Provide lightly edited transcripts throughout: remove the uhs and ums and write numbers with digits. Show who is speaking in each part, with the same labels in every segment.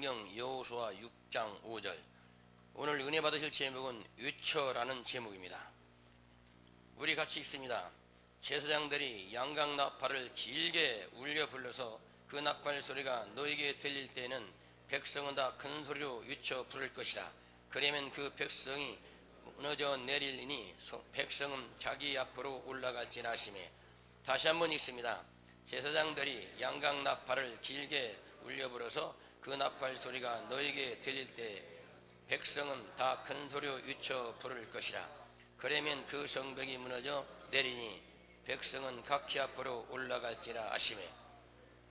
Speaker 1: 성경 여호수아 6장 5절. 오늘 은혜 받으실 제목은 위처라는 제목입니다. 우리 같이 읽습니다. 제사장들이 양각 나팔을 길게 울려 불러서 그 나팔 소리가 너에게 들릴 때에는 백성은 다 큰 소리로 위쳐 부를 것이라. 그러면 그 백성이 무너져 내리니 백성은 자기 앞으로 올라갈지라 하시매. 다시 한번 읽습니다. 제사장들이 양각 나팔을 길게 울려 불어서 그 나팔 소리가 너에게 들릴 때 백성은 다 큰 소리로 위쳐 부를 것이라. 그러면 그 성벽이 무너져 내리니 백성은 각기 앞으로 올라갈지라 하시매.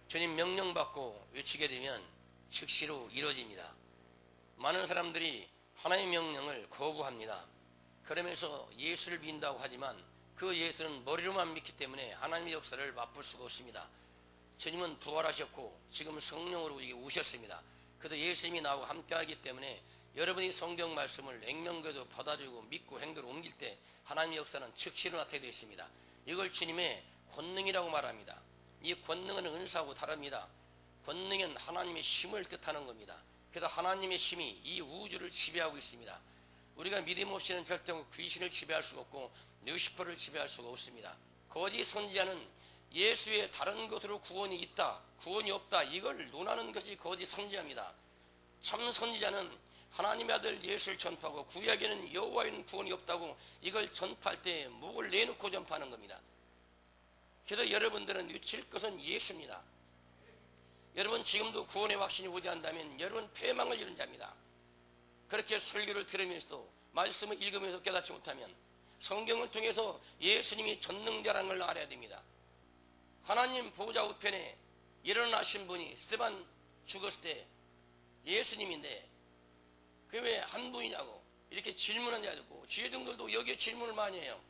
Speaker 1: 주님 명령받고 외치게 되면 즉시로 이루어집니다. 많은 사람들이 하나님의 명령을 거부합니다. 그러면서 예수를 믿는다고 하지만 그 예수는 머리로만 믿기 때문에 하나님의 역사를 맛볼 수가 없습니다. 주님은 부활하셨고 지금 성령으로 우리에게 오셨습니다. 그래도 예수님이 나하고 함께하기 때문에 여러분이 성경 말씀을 액면교도 받아들이고 믿고 행동으로 옮길 때 하나님의 역사는 즉시로 나타나게 되어 있습니다. 이걸 주님의 권능이라고 말합니다. 이 권능은 은사하고 다릅니다. 권능은 하나님의 힘을 뜻하는 겁니다. 그래서 하나님의 힘이 이 우주를 지배하고 있습니다. 우리가 믿음 없이는 절대 귀신을 지배할 수가 없고 루시퍼를 지배할 수가 없습니다. 거짓 선지자는 예수의 다른 것으로 구원이 있다, 구원이 없다, 이걸 논하는 것이 거짓 선지자입니다. 참 선지자는 하나님의 아들 예수를 전파하고 구약에는 여호와에는 구원이 없다고 이걸 전파할 때 목을 내놓고 전파하는 겁니다. 그래서 여러분들은 외칠 것은 예수입니다. 여러분 지금도 구원의 확신이 오지 않는다면 여러분 패망을 이룬 자입니다. 그렇게 설교를 들으면서도 말씀을 읽으면서 깨닫지 못하면 성경을 통해서 예수님이 전능자라는 걸 알아야 됩니다. 하나님 보좌 우편에 일어나신 분이 스데반 죽었을 때 예수님인데 그게 왜 한 분이냐고 이렇게 질문한 자가 있고 지혜등들도 여기에 질문을 많이 해요.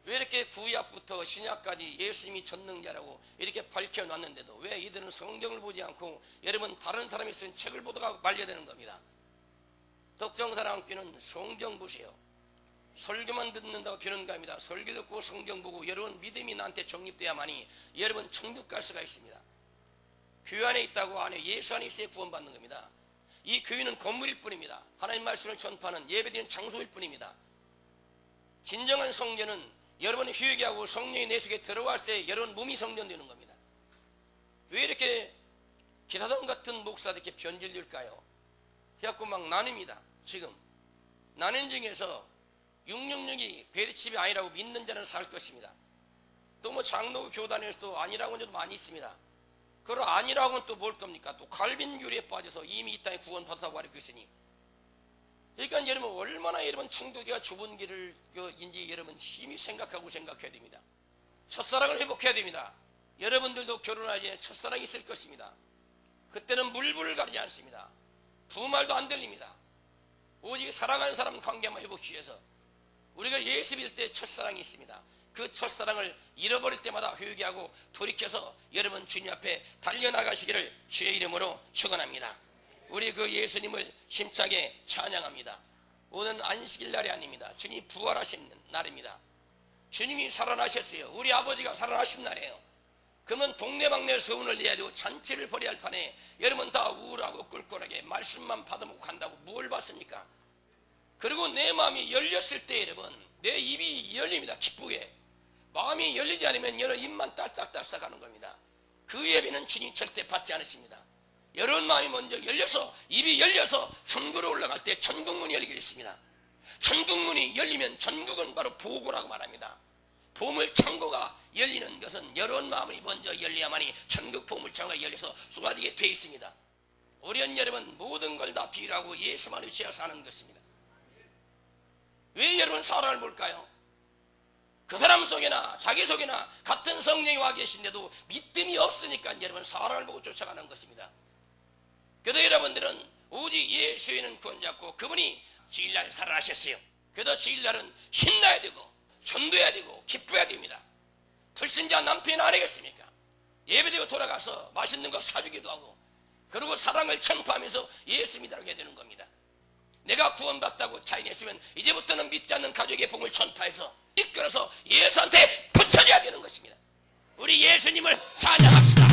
Speaker 1: 왜 이렇게 구약부터 신약까지 예수님이 전능자라고 이렇게 밝혀놨는데도 왜 이들은 성경을 보지 않고 여러분 다른 사람이 쓴 책을 보다가 말려야 되는 겁니다. 덕정사랑교는 성경 보세요. 설교만 듣는다고 되는 겁니다. 설교 듣고 성경 보고 여러분 믿음이 나한테 정립돼야만이 여러분 천국 갈 수가 있습니다. 교회 안에 있다고 안에 예수 안에 있어야 구원받는 겁니다. 이 교회는 건물일 뿐입니다. 하나님 말씀을 전파하는 예배드리는 장소일 뿐입니다. 진정한 성전은 여러분이 회개하고 성령이 내 속에 들어왔을 때 여러분 몸이 성전되는 겁니다. 왜 이렇게 기사단 같은 목사들 이렇게 변질될까요? 그래갖고 막 나뉩니다. 지금 나는 중에서 666이 베리칩이 아니라고 믿는 자는 살 것입니다. 또 뭐 장로 교단에서도 아니라고 하는 자도 많이 있습니다. 그럼 아니라고는 또 뭘 겁니까? 또 갈빈교리에 빠져서 이미 이 땅에 구원 받았다고 하고 있으니. 그러니까 여러분 얼마나 여러분 천국이가 좁은 길인지 여러분 심히 생각해야 됩니다. 첫사랑을 회복해야 됩니다. 여러분들도 결혼하기 전에 첫사랑이 있을 것입니다. 그때는 물불을 가리지 않습니다. 부말도 안 들립니다. 오직 사랑하는 사람 관계만 회복하기 위해서 우리가 예수 믿을 때 첫사랑이 있습니다. 그 첫사랑을 잃어버릴 때마다 회개하고 돌이켜서 여러분 주님 앞에 달려나가시기를 주의 이름으로 축원합니다. 우리 그 예수님을 힘차게 찬양합니다. 오늘 안식일 날이 아닙니다. 주님이 부활하신 날입니다. 주님이 살아나셨어요. 우리 아버지가 살아나신 날이에요. 그러면 동네방네 소문을 내야 되고 잔치를 벌여야 할 판에 여러분 다 우울하고 꿀꿀하게 말씀만 받아먹고 간다고 뭘 받습니까? 그리고 내 마음이 열렸을 때 여러분 내 입이 열립니다. 기쁘게. 마음이 열리지 않으면 여러분 입만 딸싹딸싹 하는 겁니다. 그 예배는 주님 절대 받지 않으십니다. 여러분 마음이 먼저 열려서 입이 열려서 천국으로 올라갈 때 천국문이 열리게 있습니다. 천국문이 열리면 천국은 바로 보고라고 말합니다. 보물 창고가 열리는 것은 여러분 마음이 먼저 열려야만이 천국 보물 창고가 열려서 쏟아지게 되어 있습니다. 어려운 여러분 모든 걸 다 뒤라고 예수만 위치해 사는 것입니다. 왜 여러분 사람을 볼까요? 그 사람 속에나 자기 속에나 같은 성령이 와 계신데도 믿음이 없으니까 여러분 사람을 보고 쫓아가는 것입니다. 그래도 여러분들은 오직 예수에는 구원 잡고 그분이 주일날 살아나셨어요. 그래도 주일날은 신나야 되고 전도해야 되고 기뻐해야 됩니다. 불신자 남편 안 하겠습니까? 예배드리고 돌아가서 맛있는 거 사주기도 하고 그리고 사랑을 전파하면서 예수 믿으라고 해야 되는 겁니다. 내가 구원받다고 자인했으면 이제부터는 믿지 않는 가족의 복을 전파해서 이끌어서 예수한테 붙여줘야 되는 것입니다. 우리 예수님을 찬양합시다.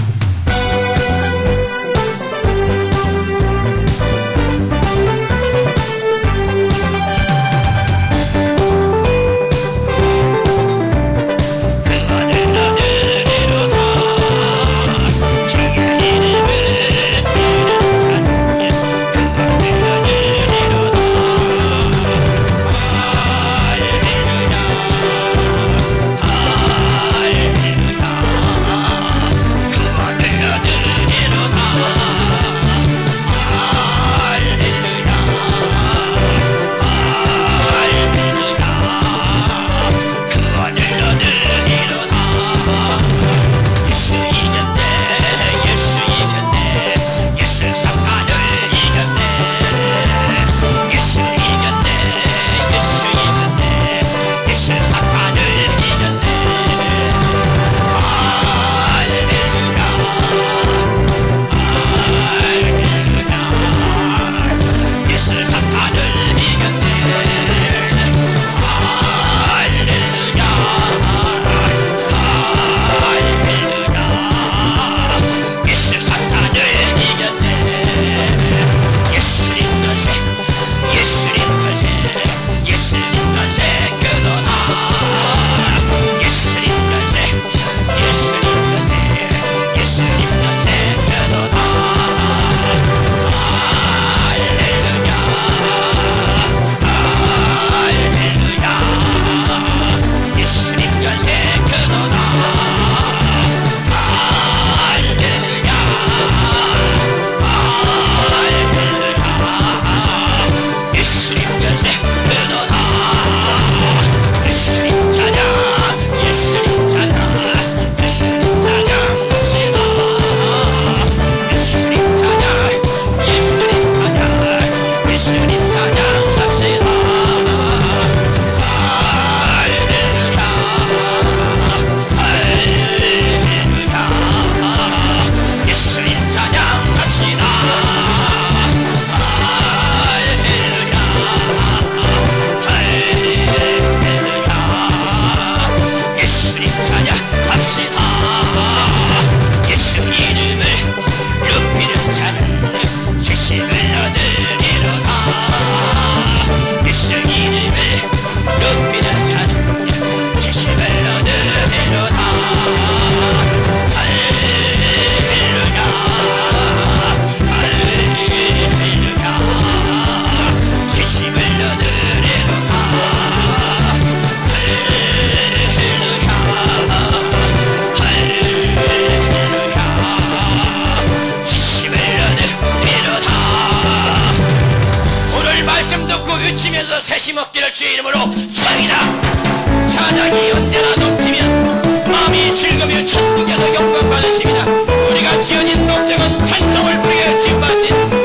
Speaker 1: 새심 없기를 주의 이름으로 청이다. 찬양이 언제나 넘치면 마음이 즐거며 천국에서 영광 받으십니다. 우리가 지어진 녹정은 찬송을 부르게 지음받으신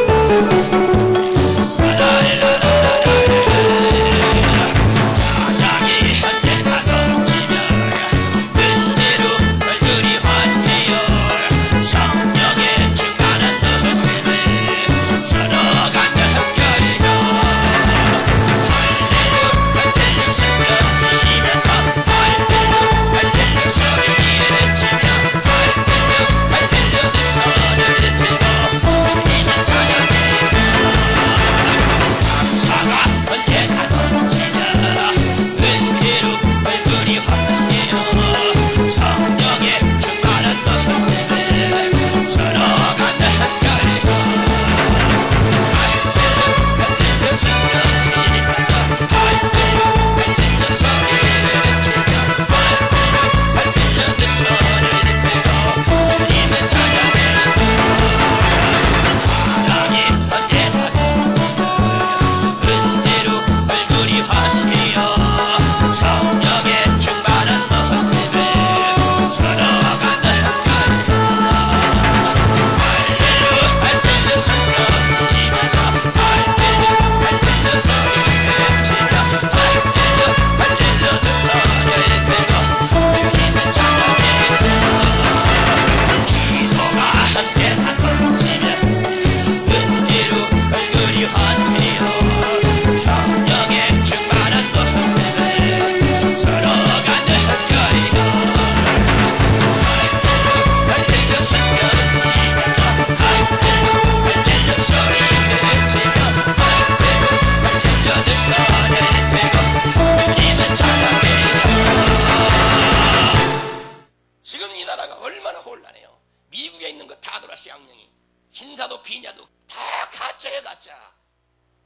Speaker 1: 신사도 비냐도 다 가짜예요, 가짜.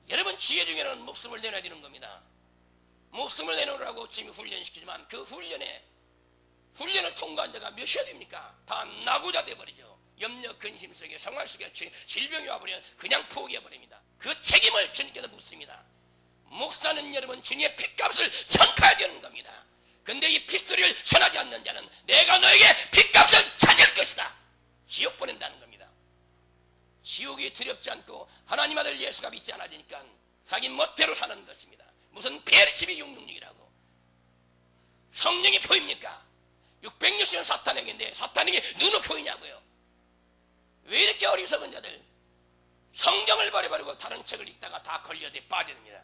Speaker 1: 여러분 지혜 중에는 목숨을 내놔야 되는 겁니다. 목숨을 내놓으라고 지금 훈련시키지만 그 훈련을 통과한 자가 몇이야 됩니까? 다 낙오자 돼버리죠. 염려 근심 속에 생활 속에 질병이 와버리면 그냥 포기해버립니다. 그 책임을 주님께서 묻습니다. 목사는 여러분 주님의 핏값을 전파해야 되는 겁니다. 근데 이 핏소리를 전하지 않는 자는 내가 너에게 핏값을 찾을 것이다. 지옥 보낸다는 겁니다. 지옥이 두렵지 않고 하나님 아들 예수가 믿지 않아지니까 자기 멋대로 사는 것입니다. 무슨 베르치비 666이라고 성령이 보입니까? 660년 사탄에게인데 사탄에게 눈을 보이냐고요. 왜 이렇게 어리석은 자들 성경을 버려버리고 다른 책을 읽다가 다 걸려대 빠집니다.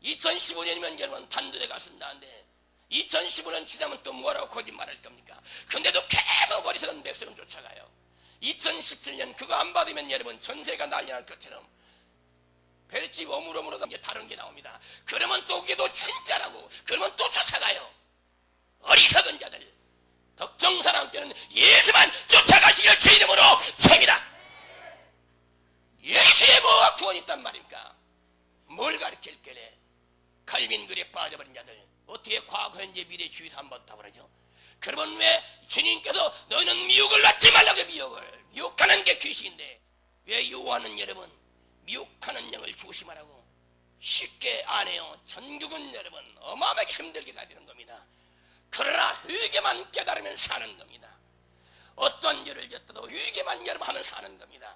Speaker 1: 2015년이면 여러분 단두대가 쓴다는데 2015년 지나면 또 뭐라고 거짓말할 겁니까? 근데도 계속 어리석은 백성은 쫓아가요. 2017년 그거 안 받으면 여러분 전세가 난리 날 것처럼 베르치 오물오물하다 이제 다른 게 나옵니다. 그러면 또 그게 또 진짜라고 그러면 또 쫓아가요. 어리석은 자들 덕정사랑께는 예수만 쫓아가시기를 제 이름으로 칩니다. 예수의 뭐가 구원이 있단 말입니까? 뭘 가르칠 거래? 칼빈글에 빠져버린 자들 어떻게 과거 현재 미래 주의사 안 받다고 그러죠? 그러면 왜 주님께서 너희는 미혹을 낳지 말라고 미혹하는 게 귀신인데 왜 요하는 여러분 미혹하는 영을 조심하라고 쉽게 안 해요. 전국은 여러분 어마어마하게 힘들게 가야 되는 겁니다. 그러나 회개만 깨달으면 사는 겁니다. 어떤 일을 졌어도 회개만 여러분 하면 사는 겁니다.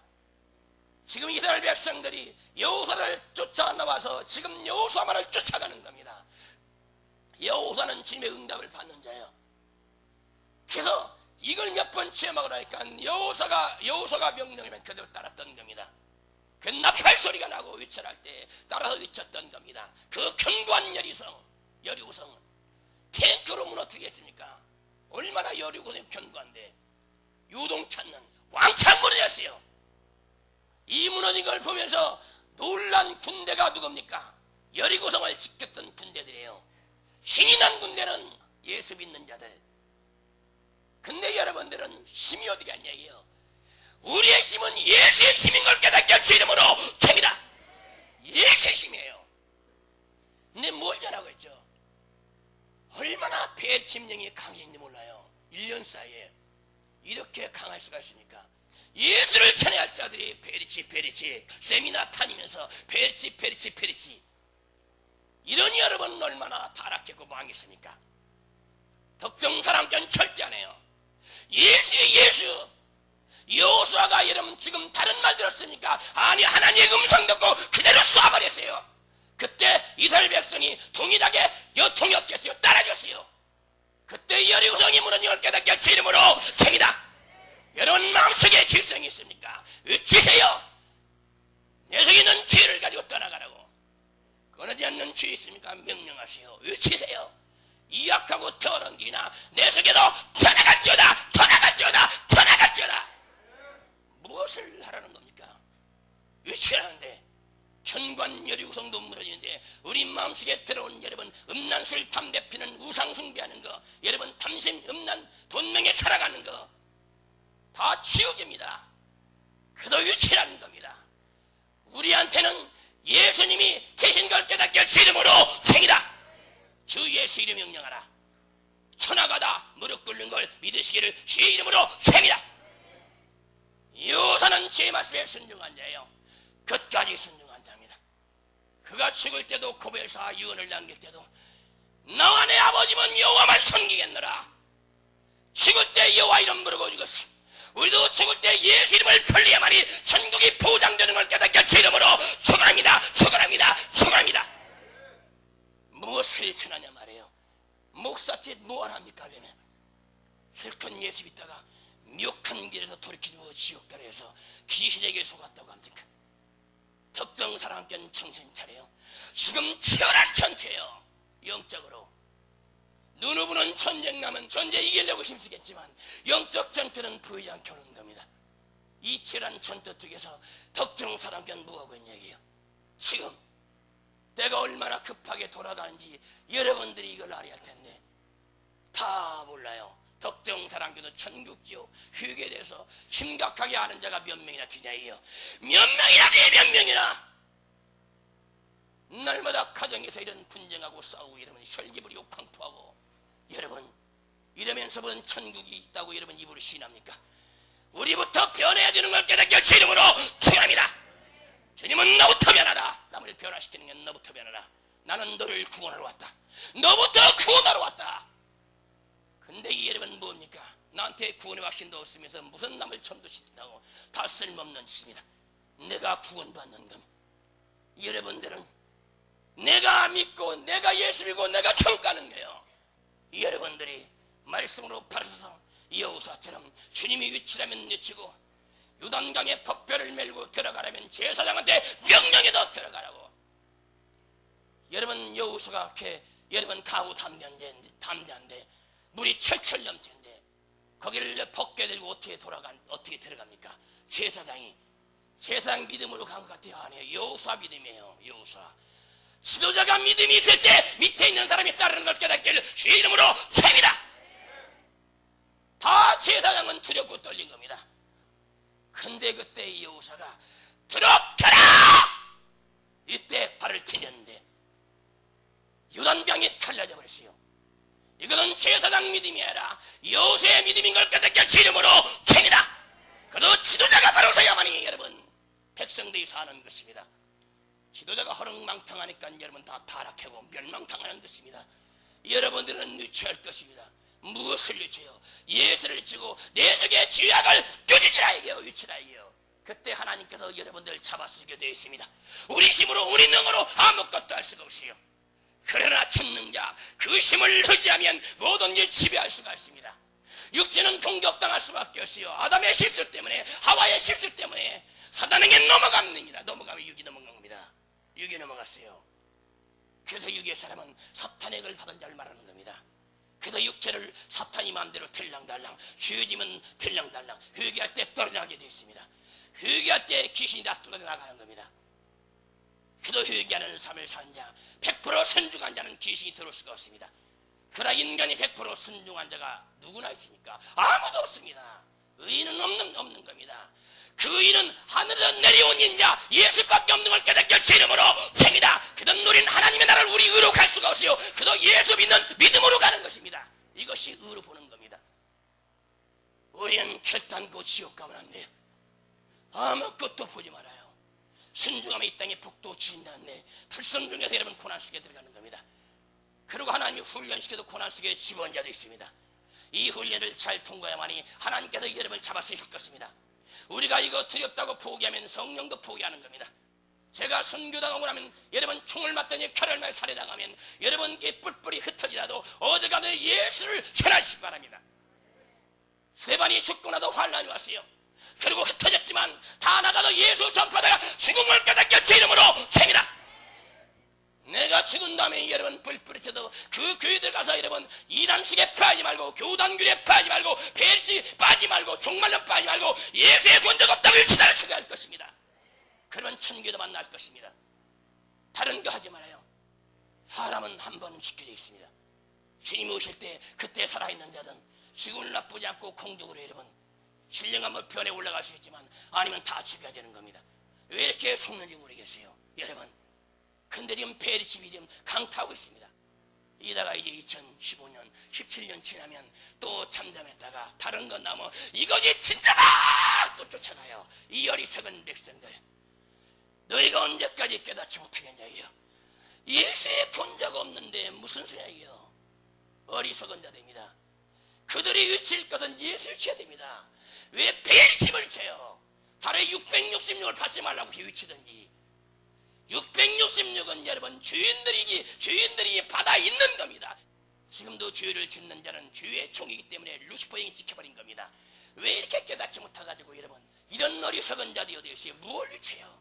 Speaker 1: 지금 이스라엘 백성들이 여호사를 쫓아 나와서 지금 여호사만을 쫓아가는 겁니다. 여호사는 주님의 응답을 받는 자예요. 그래서 이걸 몇 번 체험하고 나니까 여호사가 명령하면 그대로 따랐던 겁니다. 그 나팔 소리가 나고 위철할 때 따라서 위쳤던 겁니다. 그 견고한 여리고성 탱크로 무너뜨리겠습니까? 얼마나 여리고성이 견고한데 요동찾는 왕창 무너졌어요. 이 무너진 걸 보면서 놀란 군대가 누굽니까? 여리고성을 지켰던 군대들이에요. 신이 난 군대는 예수 믿는 자들. 근데 여러분들은 힘이 어디 갔냐 이요. 우리의 힘은 예수의 힘인 걸 깨닫게 주 이름으로 칩니다. 예수의 힘이에요. 근데 뭘 잘하고 있죠? 얼마나 배침령이 강했는지 몰라요. 1년 사이에 이렇게 강할 수가 있습니까? 예수를 찬양할 자들이 페리치 세미나 다니면서 페리치 이러니 여러분 얼마나 타락했고 망했습니까? 덕정사랑견 절대 안 해요. 예수. 여호수아가 여러분 지금 다른 말 들었습니까? 아니, 하나님의 음성 듣고 그대로 쏴버렸어요. 그때 이스라엘 백성이 동일하게 통역했어요. 따라줬어요. 그때 여리고성이 무너진 걸 깨닫게 할 이름으로 쟁이다. 여러분 마음속에 질성이 있습니까? 으치세요. 내 속에 있는 죄를 가지고 떠나가라고. 끊어지 않는 죄 있습니까? 명령하세요. 으치세요. 이 약하고 더러운 기나 내 속에도 떠나갈지어다. 무엇을 하라는 겁니까? 으치라는데 현관 여리고성도 무너지는데 우리 마음속에 들어온 여러분 음란술 담배 피는 우상 숭배하는 거, 여러분 탐심 음란 돈명에 살아가는 거 다 치우깁니다. 그도 유치라는 겁니다. 우리한테는 예수님이 계신 걸 깨닫게 할 이름으로 생이다. 주 예수 이름 명령하라. 천하가다 무릎 꿇는 걸 믿으시기를 주의 이름으로 생이다. 여호사는 제 말씀에 순종한 자예요. 끝까지 순종한 자입니다. 그가 죽을 때도 고백사 유언을 남길 때도 나와 내 아버지는 여호와만 섬기겠노라. 죽을 때 여호와 이름 부르고 죽었어. 우리도 죽을 때 예수 이름을 불리야만이 천국이 보장되는 걸 깨닫게 할 이름으로 축원합니다. 무엇을 전하냐 말이에요. 목사짓 무엇합니까 하려면 힐큰 예수 믿다가 미혹한 길에서 돌이키고 지옥달에서 귀신에게 속았다고 합니까? 덕정사랑견 정신 차려요. 지금 치열한 전투예요. 영적으로 눈을 부는 전쟁 나면 전쟁 이기려고 힘쓰겠지만 영적 전투는 보이지 않게 오는 겁니다. 이 치열한 전투 쪽에서 덕정사랑견 뭐하고 있는 얘기예요. 지금 때가 얼마나 급하게 돌아가는지 여러분들이 이걸 알아야 할 텐데 다 몰라요. 덕정사랑견은 천국지요 휴게에 대해서 심각하게 아는 자가 몇 명이나 되냐예요. 몇 명이나 돼. 몇 명이나. 날마다 가정에서 이런 분쟁하고 싸우고 이러면 혈기부리고 광포하고 여러분 이러면서 무슨 천국이 있다고 여러분 입으로 시인합니까? 우리부터 변해야 되는 걸 깨닫게 할 이름으로 축원합니다. 주님은 너부터 변하라. 남을 변화시키는 게 너부터 변하라. 나는 너를 구원하러 왔다. 너부터 구원하러 왔다. 근데 이 여러분 뭡니까? 나한테 구원의 확신도 없으면서 무슨 남을 전도시킨다고 다 쓸모없는 짓입니다. 내가 구원받는 겁니다. 여러분들은 내가 믿고 내가 예수 믿고 내가 천국 가는 거예요. 여러분들이 말씀으로 바라서서 여호수아처럼 주님이 위치라면 늦추고 요단강에 법궤를 메고 들어가라면 제사장한테 명령해도 들어가라고. 여러분 여호수아가 이렇게 여러분 가고 담대한데 물이 철철 넘치는데 거기를 법궤 들고 어떻게 들어갑니까? 제사장 믿음으로 간 것 같아요? 아니에요. 여호수아 믿음이에요. 여호수아 지도자가 믿음이 있을 때 밑에 있는 사람이 따르는 걸 깨닫기를 주의 이름으로 셉니다. 다 제사장은 두렵고 떨린 겁니다. 근데 그때 여호수아가 들어가라! 이때 발을 디뎠는데 요단강이 갈라져 버렸어요. 이거는 제사장 믿음이 아니라 여호수아의 믿음인 걸 깨닫게 할 이름으로 셉니다. 그래도 지도자가 바로 서야만이 여러분 백성들이 사는 것입니다. 지도자가 허렁망탕하니까 여러분 다 타락하고 멸망당하는 것입니다. 여러분들은 늦춰야 할 것입니다. 무엇을 늦춰요? 예수를 지고 내 속에 죄악을 쫓으시라 이게요. 유치라 이게요. 그때 하나님께서 여러분들을 잡아쓰게 되어 있습니다. 우리 힘으로 우리 능으로 아무것도 할 수가 없어요. 그러나 전능자 그 힘을 의지하면 모든 일 지배할 수가 있습니다. 육체는 공격당할 수밖에 없어요. 아담의 실수 때문에 하와의 실수 때문에 사단에게 넘어갑니다. 넘어가면 육이 넘어간 겁니다. 육이 넘어갔어요. 그래서 육의 사람은 사탄의 걸 받은 자를 말하는 겁니다. 그래서 육체를 사탄이 마음대로 들랑달랑 죄지면 들랑달랑 회개할 때 떨어나게 되어 있습니다. 회개할 때 귀신이 다 떨어나가는 겁니다. 그래도 회개하는 삶을 사는 자 100% 순종한 자는 귀신이 들어올 수가 없습니다. 그러나 인간이 100% 순종한 자가 누구나 있습니까? 아무도 없습니다. 의인은 없는 겁니다. 그 의인은 하늘에서 내려온 인자 예수밖에 없는 걸 깨닫게 할 이름으로 셉니다. 그는 우리는 하나님의 나라를 우리 의로 갈 수가 없어요. 그도 예수 믿는 믿음으로 가는 것입니다. 이것이 의로 보는 겁니다. 우리는 결단코 지옥 가면 안 돼요. 아무것도 보지 말아요. 순종함에 이 땅에 복도 주인다는데 불순종해서 여러분 고난 속에 들어가는 겁니다. 그리고 하나님이 훈련시켜도 고난 속에 집어온 자도 있습니다. 이 훈련을 잘 통과해야만이 하나님께서 여러분을 잡아쓰실 것입니다. 우리가 이거 두렵다고 포기하면 성령도 포기하는 겁니다. 제가 선교당하고 나면 여러분 총을 맞더니 칼을 맞아 살해당하면 여러분께 뿔뿔이 흩어지라도 어디 가도 예수를 전하시기 바랍니다. 스데반이 죽고 나도 환란이 왔어요. 그리고 흩어졌지만 다 나가도 예수 전파다가 죽음을 깨닫게 제 이름으로 셉니다. 내가 죽은 다음에 여러분 뿔뿔이 쳐도 그 교회들 가서 여러분 이단식에 빠지지 말고 교단균에 빠지지 말고 벨시 빠지지 말고 종말론 빠지지 말고 예수의 권적 없다고 일치다를 쳐야 할 것입니다. 그러면 천국에도 만날 것입니다. 다른 거 하지 말아요. 사람은 한 번은 죽게 되어 있습니다. 주님 오실 때 그때 살아있는 자든 지구를 나쁘지 않고 공적으로 여러분 신령한 목표에 올라갈 수 있지만 아니면 다 죽여야 되는 겁니다. 왜 이렇게 속는지 모르겠어요. 여러분 근데 지금 페리십이 지금 강타하고 있습니다. 이다가 이제 2015년 17년 지나면 또 잠잠했다가 다른 건 나면 이것이 진짜다 또 쫓아가요. 이 어리석은 백성들 너희가 언제까지 깨닫지 못하겠냐고요. 예수의 권자가 없는데 무슨 소리야요. 어리석은 자들입니다. 그들이 위칠 것은 예수를 쳐야 됩니다. 왜 배심을 쳐요. 차라리 666을 받지 말라고 위치든지. 666은 여러분 주인들이 받아 있는 겁니다. 지금도 죄를 짓는 자는 죄의 종이기 때문에 루시퍼 영이 지켜버린 겁니다. 왜 이렇게 깨닫지 못해가지고 여러분 이런 어리석은 자들이 어디 있어요. 뭘 위쳐요.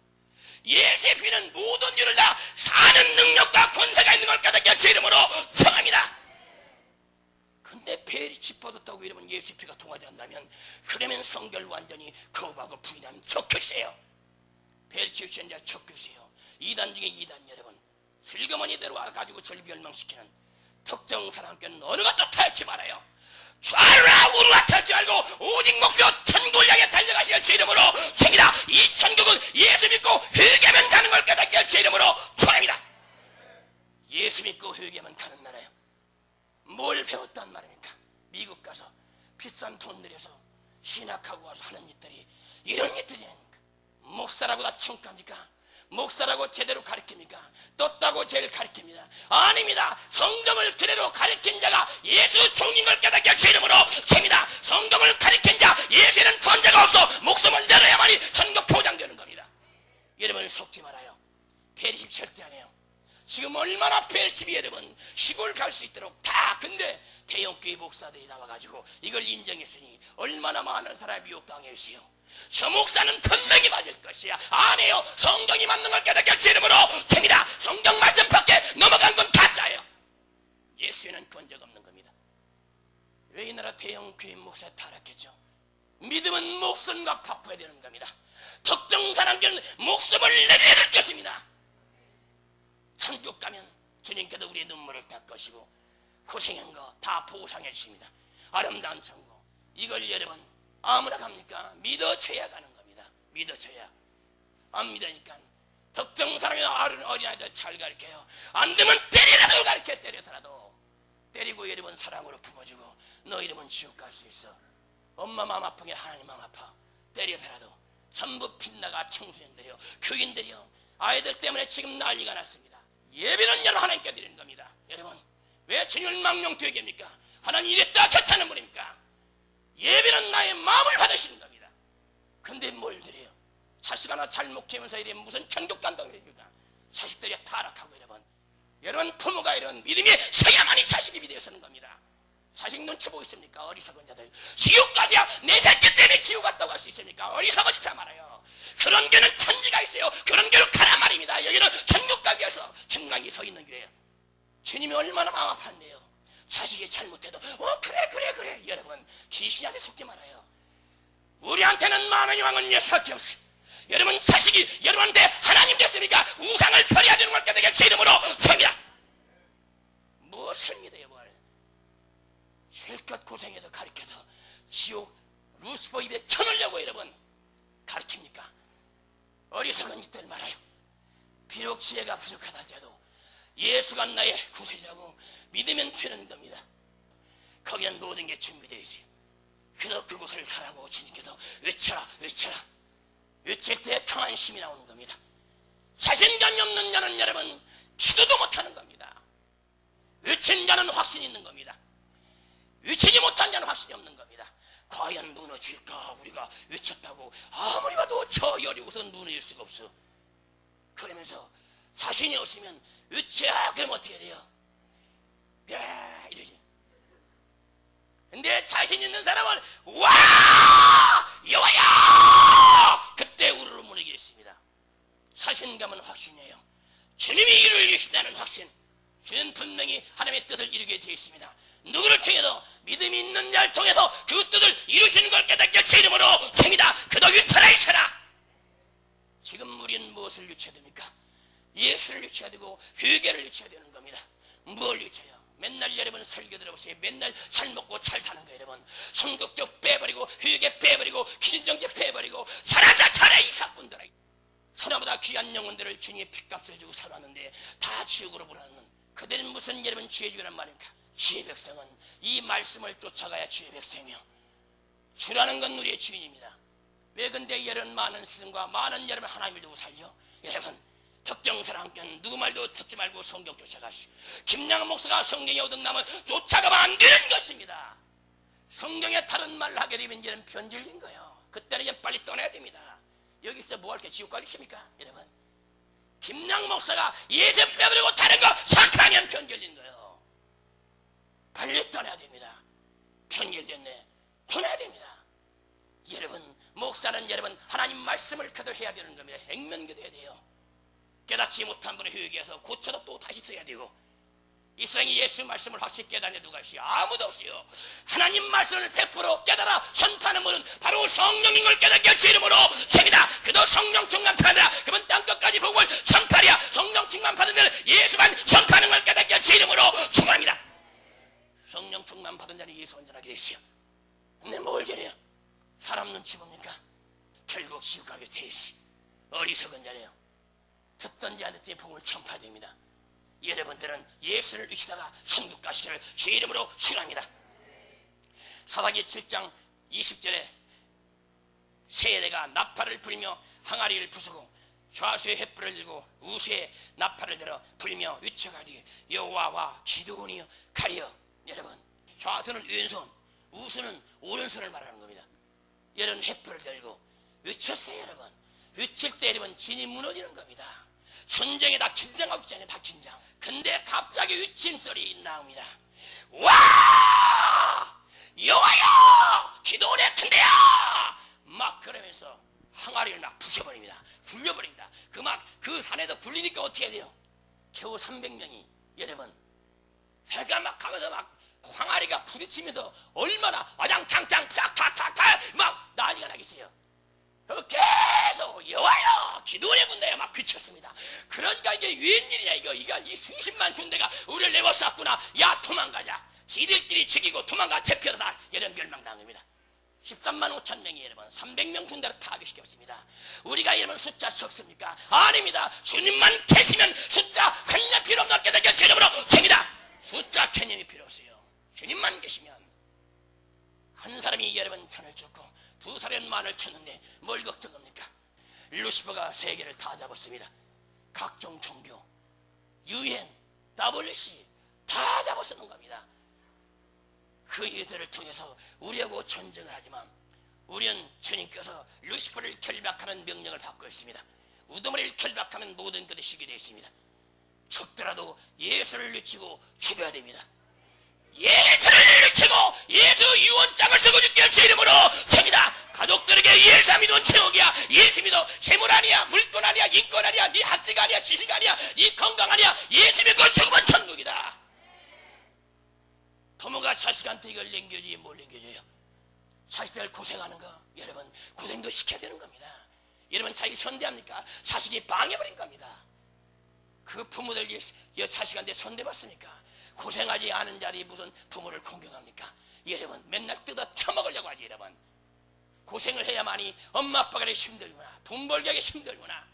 Speaker 1: 예수의 피는 모든 죄를 다 사는 능력과 권세가 있는 걸 깨닫게 제 이름으로 청합니다. 근데 벨이 짚어뒀다고 여러분 예수의 피가 통하지 않다면 그러면 성결 완전히 거부하고 부인하면 적극세요. 벨이 치우친 자 적극세요. 이단 중에 이단 여러분 슬그머니대로 와가지고 절 멸망시키는 특정 사람께는 어느 것도 탈지 말아요. 좌우라 우르라 탈지 말고 오직 목표 천국을 향해 달려가시길 제 이름으로 청합니다. 이 천국은 예수 믿고 회개하면 가는 걸 깨닫게 제 이름으로 청합니다. 예수 믿고 회개하면 가는 나라예요. 뭘 배웠단 말입니까? 미국 가서 비싼 돈 들여서 신학하고 와서 하는 짓들이 이런 짓들이 아닙니까? 목사라고 다 청가합니까? 목사라고 제대로 가르칩니까? 떴다고 제일 가르칩니다. 아닙니다. 성경을 그대로 가르친 자가 예수 종인 걸 깨닫게 제 이름으로 칩니다. 성경을 가르친 자 예수에는 권자가 없어 목숨을 내려야만이 천국 보장되는 겁니다. 여러분을 속지 말아요. 배리심 절대 안 해요. 지금 얼마나 벨십이 여러분 시골 갈 수 있도록 다 근데 대형교회 목사들이 나와가지고 이걸 인정했으니 얼마나 많은 사람이 미혹당해 있어요. 저 목사는 분명히 맞을 것이야. 안 해요. 성경이 맞는 걸 깨닫게 제 이름으로 칩니다. 성경 말씀 밖에 넘어간 건 가짜예요. 예수에는 권적 없는 겁니다. 왜 이 나라 대형교회 목사 타락했죠? 믿음은 목숨과 바꿔야 되는 겁니다. 특정 사람들은 목숨을 내려야 될 것입니다. 천국 가면 주님께도 우리의 눈물을 닦으시고 고생한 거 다 보상해 주십니다. 아름다운 천국 이걸 여러분 아무나 갑니까? 믿어줘야 가는 겁니다. 믿어줘야. 안 믿으니까 특정 사람이 어린아이들 잘 가르쳐요. 안 되면 때리라도 가르쳐. 때려서라도 때리고 여러분 사랑으로 품어주고 너 이러면 지옥 갈 수 있어. 엄마 마음 아픈 게 하나님 마음 아파. 때려서라도 전부 빗나가 청소년들이요 교인들이요 아이들 때문에 지금 난리가 났습니다. 예배는 여러분 하나님께 드리는 겁니다. 여러분 왜 주님을 망령되게 합니까? 하나님 이랬다 저랬다는 분입니까? 예배는 나의 마음을 받으시는 겁니다. 근데 뭘 드려요? 자식 하나 잘못 키우면서 이래 무슨 천국 간다고 합니까? 자식들이 타락하고 여러분 부모가 이런 믿음이 서야만이 자식이 믿어서는 겁니다. 자식 눈치 보고 있습니까? 어리석은 자들. 지옥 가세요. 내 새끼 때문에 지옥 갔다고 할 수 있습니까? 어리석은 짓 말아요. 그런 교는 천지가 있어요. 그런 교로 가라 말입니다. 여기는 천국 가기 위해서 천국이 서 있는 교회예요. 주님이 얼마나 마음 아팠네요. 자식이 잘못해도 그래 여러분 귀신한테 속지 말아요. 우리한테는 마음의 왕은 예수밖에 없어요. 여러분 자식이 여러분한테 하나님 됐습니까? 우상을 버려야 되는 걸 깨닫게 제 이름으로 줍니다. 무엇을 믿어요 뭘. 실컷 고생해서 가르쳐서 지옥 루시퍼 입에 쳐넣으려고 여러분 가르칩니까? 어리석은 짓들 말아요. 비록 지혜가 부족하다 해도 예수가 나의 구세주라고 믿으면 되는 겁니다. 거기는 모든 게 준비되어 있어요. 그래서 그곳을 가라고 주님께서 외쳐라 외칠 때 강한 힘이 나오는 겁니다. 자신감이 없는 자는 여러분 기도도 못하는 겁니다. 외친 자는 확신이 있는 겁니다. 외치지 못한 자는 확신이 없는 겁니다. 과연 무너질까? 우리가 외쳤다고 아무리 봐도 저 여리고서 무너질 수가 없어. 그러면서 자신이 없으면 외쳐야 그럼 어떻게 돼요? 야 이러지. 근데 자신 있는 사람은 와 여호와야 그때 우르르 무너지겠습니다. 자신감은 확신이에요. 주님이 이루어 주신다는 확신. 주는 분명히 하나님의 뜻을 이루게 되어 있습니다. 누구를 통해서 믿음이 있는 자를 통해서 그 뜻을 이루시는 걸 깨닫게 제 이름으로 칩니다. 그도 위쳐라 있어라. 지금 우리는 무엇을 유쳐야 됩니까? 예수를 유쳐야 되고 회개를 유쳐야 되는 겁니다. 뭘 유쳐요? 맨날 여러분 설교 들어보세요. 맨날 잘 먹고 잘 사는 거 여러분. 성격적 빼버리고 회개 빼버리고 기신정죄 빼버리고 잘한다 잘해 이 사꾼들아. 천하보다 귀한 영혼들을 주님의 핏값을 주고 살았는데 다 지옥으로 보내는 그들은 무슨 여러분 지혜주란 말입니까? 주의 백성은 이 말씀을 쫓아가야 주의 백성이요. 주라는 건 우리의 주인입니다. 왜 근데 이런 많은 스승과 많은 여러분 하나님을 두고 살려? 여러분 특정 사람께는 누구 말도 듣지 말고 성경 쫓아가시오. 김양한 목사가 성경에 얻어나면 쫓아가면 안 되는 것입니다. 성경에 다른 말을 하게 되면 이제는 변질린 거예요. 그때는 이제 빨리 떠나야 됩니다. 여기서 뭐 할 게 지옥 가겠습니까? 여러분 김양 목사가 예수 빼버리고 다른 거 착하면 변질린 거예요. 빨리 떠나야 됩니다. 변질됐네. 떠나야 됩니다. 여러분 목사는 여러분 하나님 말씀을 그대로 되는 겁니다. 액면기도해야 돼요. 깨닫지 못한 분의 회개해서 고쳐도 또 다시 써야 되고 이 세상에 예수 말씀을 확실히 깨닫는 누가 있어요? 아무도 없어요. 하나님 말씀을 100% 깨달아 전파하는 분은 바로 성령인 걸 깨닫게 주 이름으로 칩니다. 그도 성령 충만 받으라. 그분 땅끝까지 복을 전파하랴. 성령 충만 받은 자는 예수만 전파하는 걸 깨닫게 주 이름으로 축원합니다. 성령 충만 받은 자는 예수 온전하게 되시오. 근데 뭘 그래요? 사람 눈치 봅니까? 결국 지옥 가게 돼 있어. 어리석은 자네요. 듣든지 안 듣든지 복음을 전파해야 됩니다. 여러분들은 예수를 위치다가 천국 가시기를 주 이름으로 축원합니다. 사사기 7장 20절에 세대가 나팔을 불며 항아리를 부수고 좌수의 횃불을 들고 우수의 나팔을 들어 불며 위쳐가되 여호와와 기드온이여 가리어. 여러분 좌수는 왼손 우수는 오른손을 말하는 겁니다. 여러분 횃불을 들고 외쳤어요. 여러분 외칠 때 여러분 진이 무너지는 겁니다. 전쟁에 다 긴장하고 있잖아요. 다 긴장. 근데 갑자기 외친 소리 나옵니다. 와 여호와여 기도원의 큰데야 막 그러면서 항아리를 막 부셔버립니다. 굴려버립니다. 그 산에서 굴리니까 어떻게 해야 돼요? 겨우 300명이 여러분 해가 막 가면서 막 항아리가 부딪히면서 얼마나 와장창창 탁탁탁탁 막 난리가 나겠어요. 계속 여호와여 기도원의 군대가 막 비쳤습니다. 그러니까 이게 웬일이냐 이거 이 수십만 군대가 우리를 내워쌌구나. 야 도망가자. 지들끼리 죽이고 도망가 잡혀다 여러분 멸망당합니다. 13만 5천 명이 여러분 300명 군대를 파괴시켰습니다. 우리가 여러분 숫자 적습니까? 아닙니다. 주님만 계시면 숫자 한 명 필요 없게 되게 주님으로 칩니다. 숫자 개념이 필요 없어요. 주님만 계시면 한 사람이 여러분 잔을 쫓고 두 사람은 말을 쳤는데 뭘 걱정합니까? 루시퍼가 세계를 다 잡았습니다. 각종 종교, 유엔, WC 다 잡아쓰는 겁니다. 그 이들을 통해서 우리하고 전쟁을 하지만 우리는 주님께서 루시퍼를 결박하는 명령을 받고 있습니다. 우두머리를 결박하면 모든 것이 쉬게 되어 있습니다. 죽더라도 예수를 외치고 죽여야 됩니다. 예수를 외치고 예수 유언장을 쓰고 죽게 제 이름으로 칩니다. 가족들에게 예수 믿으면 천국이야. 예수 믿어 재물 아니야, 물건 아니야, 인권 아니야, 네 학식 아니야, 지식 아니야, 네 건강 아니야. 예수 믿고 죽으면 천국이다. 부모가 자식한테 이걸 남겨주지 뭘 남겨줘요? 자식들 고생하는 거 여러분 고생도 시켜야 되는 겁니다. 여러분 자식이 선대합니까? 자식이 방해버린 겁니다. 그 부모들 자식한테 선대받습니까? 고생하지 않은 자리 무슨 부모를 공경합니까? 여러분 맨날 뜯어 처먹으려고 하지. 여러분 고생을 해야만이 엄마 아빠가 힘들구나, 돈 벌기 하기 힘들구나.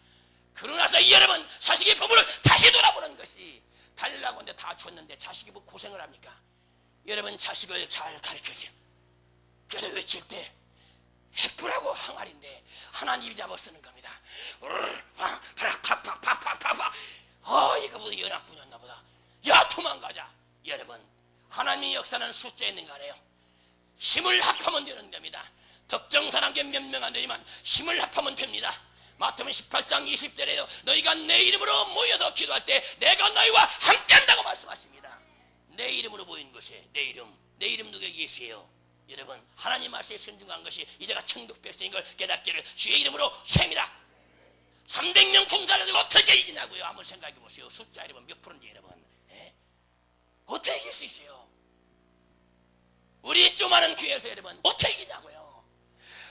Speaker 1: 그러나서 여러분 자식이 부모를 다시 돌아보는 것이 달라고 하는데 다 줬는데 자식이 뭐 고생을 합니까? 여러분 자식을 잘 가르쳐주세요. 그래서 외칠 때 횃불하고 항아리인데 하나님이 잡아 쓰는 겁니다. 팍팍팍팍 숫자 있는 거 아니에요? 힘을 합하면 되는 겁니다. 덕정사랑계 몇 명 안 되지만 힘을 합하면 됩니다. 마태복음 18장 20절에요. 너희가 내 이름으로 모여서 기도할 때 내가 너희와 함께한다고 말씀하십니다. 내 이름으로 모인 것이 내 이름 누가 예수예요. 여러분 하나님 말씀에 순종한 것이 이제가 천국 백성인 걸 깨닫기를 주의 이름으로 셉니다. 300명 군사를 어떻게 이기냐고요. 한번 생각해 보세요. 숫자 여러분 몇 프로인지 여러분. 어떻게 이길 수 있어요? 우리 조그마한 교회에서 여러분 어떻게 이기냐고요.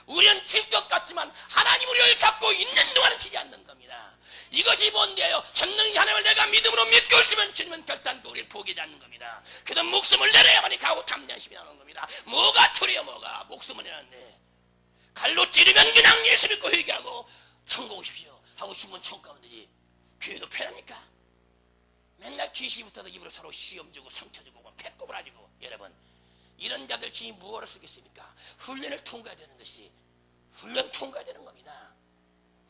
Speaker 1: 우리는 질 것 같지만 하나님 우리를 잡고 있는 동안은 지지 않는 겁니다. 이것이 뭔데요? 전능히 하나님을 내가 믿음으로 믿고 있으면 주님은 결단도 우리를 포기하지 않는 겁니다. 그도 목숨을 내려야만이 가고 탐년심이 나오는 겁니다. 뭐가 투리요 뭐가 목숨을 내놨네. 칼로 찌르면 그냥 예수 믿고 회개하고 천국 오십시오 하고 죽으면 천국 가면 되지. 교회도 편합니까? 맨날 귀시부터도 입으로 서로 시험 주고 상처 주고 패꼽을 하지고. 여러분 이런 자들 주님이 무엇을 쓰겠습니까? 훈련을 통과해야 되는 것이 훈련 통과해야 되는 겁니다.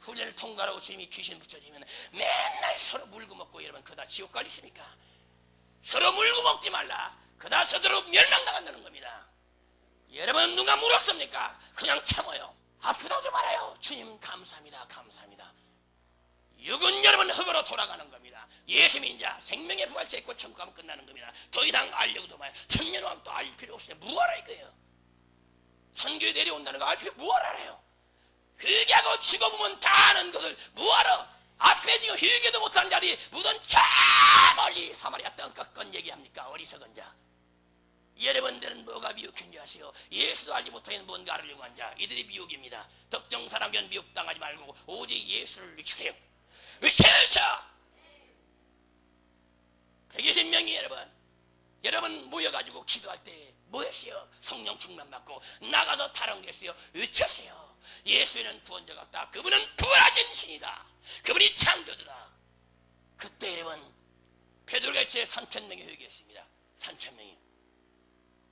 Speaker 1: 훈련을 통과하고 주님이 귀신 붙여주면 맨날 서로 물고 먹고 여러분 그다 지옥 갈리십니까? 서로 물고 먹지 말라. 그다 서로 멸망 나간다는 겁니다. 여러분 누가 물었습니까? 그냥 참아요. 아프다고 하지 말아요. 주님 감사합니다. 감사합니다. 육은 여러분 흙으로 돌아가는 겁니다. 예수님 이제 생명의 부활체 있고 천국 가면 끝나는 겁니다. 더 이상 알려고도 마요. 천년왕 또 알 필요 없어요. 뭐하라 이거예요. 천교에 내려온다는 거 알 필요 뭐하라 알아요. 회개하고 죽어보면 다 아는 것을 뭐하러 앞에 지금 회개도 못한 자리 묻은 저 멀리 사마리아 땅끝건 얘기합니까? 어리석은 자. 여러분들은 뭐가 미혹인 줄 아세요? 예수도 알지 못하는 뭔가 알으려고 한 자. 이들이 미혹입니다. 덕정사랑견 미혹당하지 말고 오직 예수를 외치세요. 외쳐서 120명이 여러분 모여가지고 기도할 때 뭐 했어요? 성령 충만 받고 나가서 다른 게 했어요. 외쳤어요. 예수에는 구원자가 없다. 그분은 부활하신 신이다. 그분이 창조주다. 그때 여러분 베드로같이 3,000명이 회개했습니다. 3,000명이.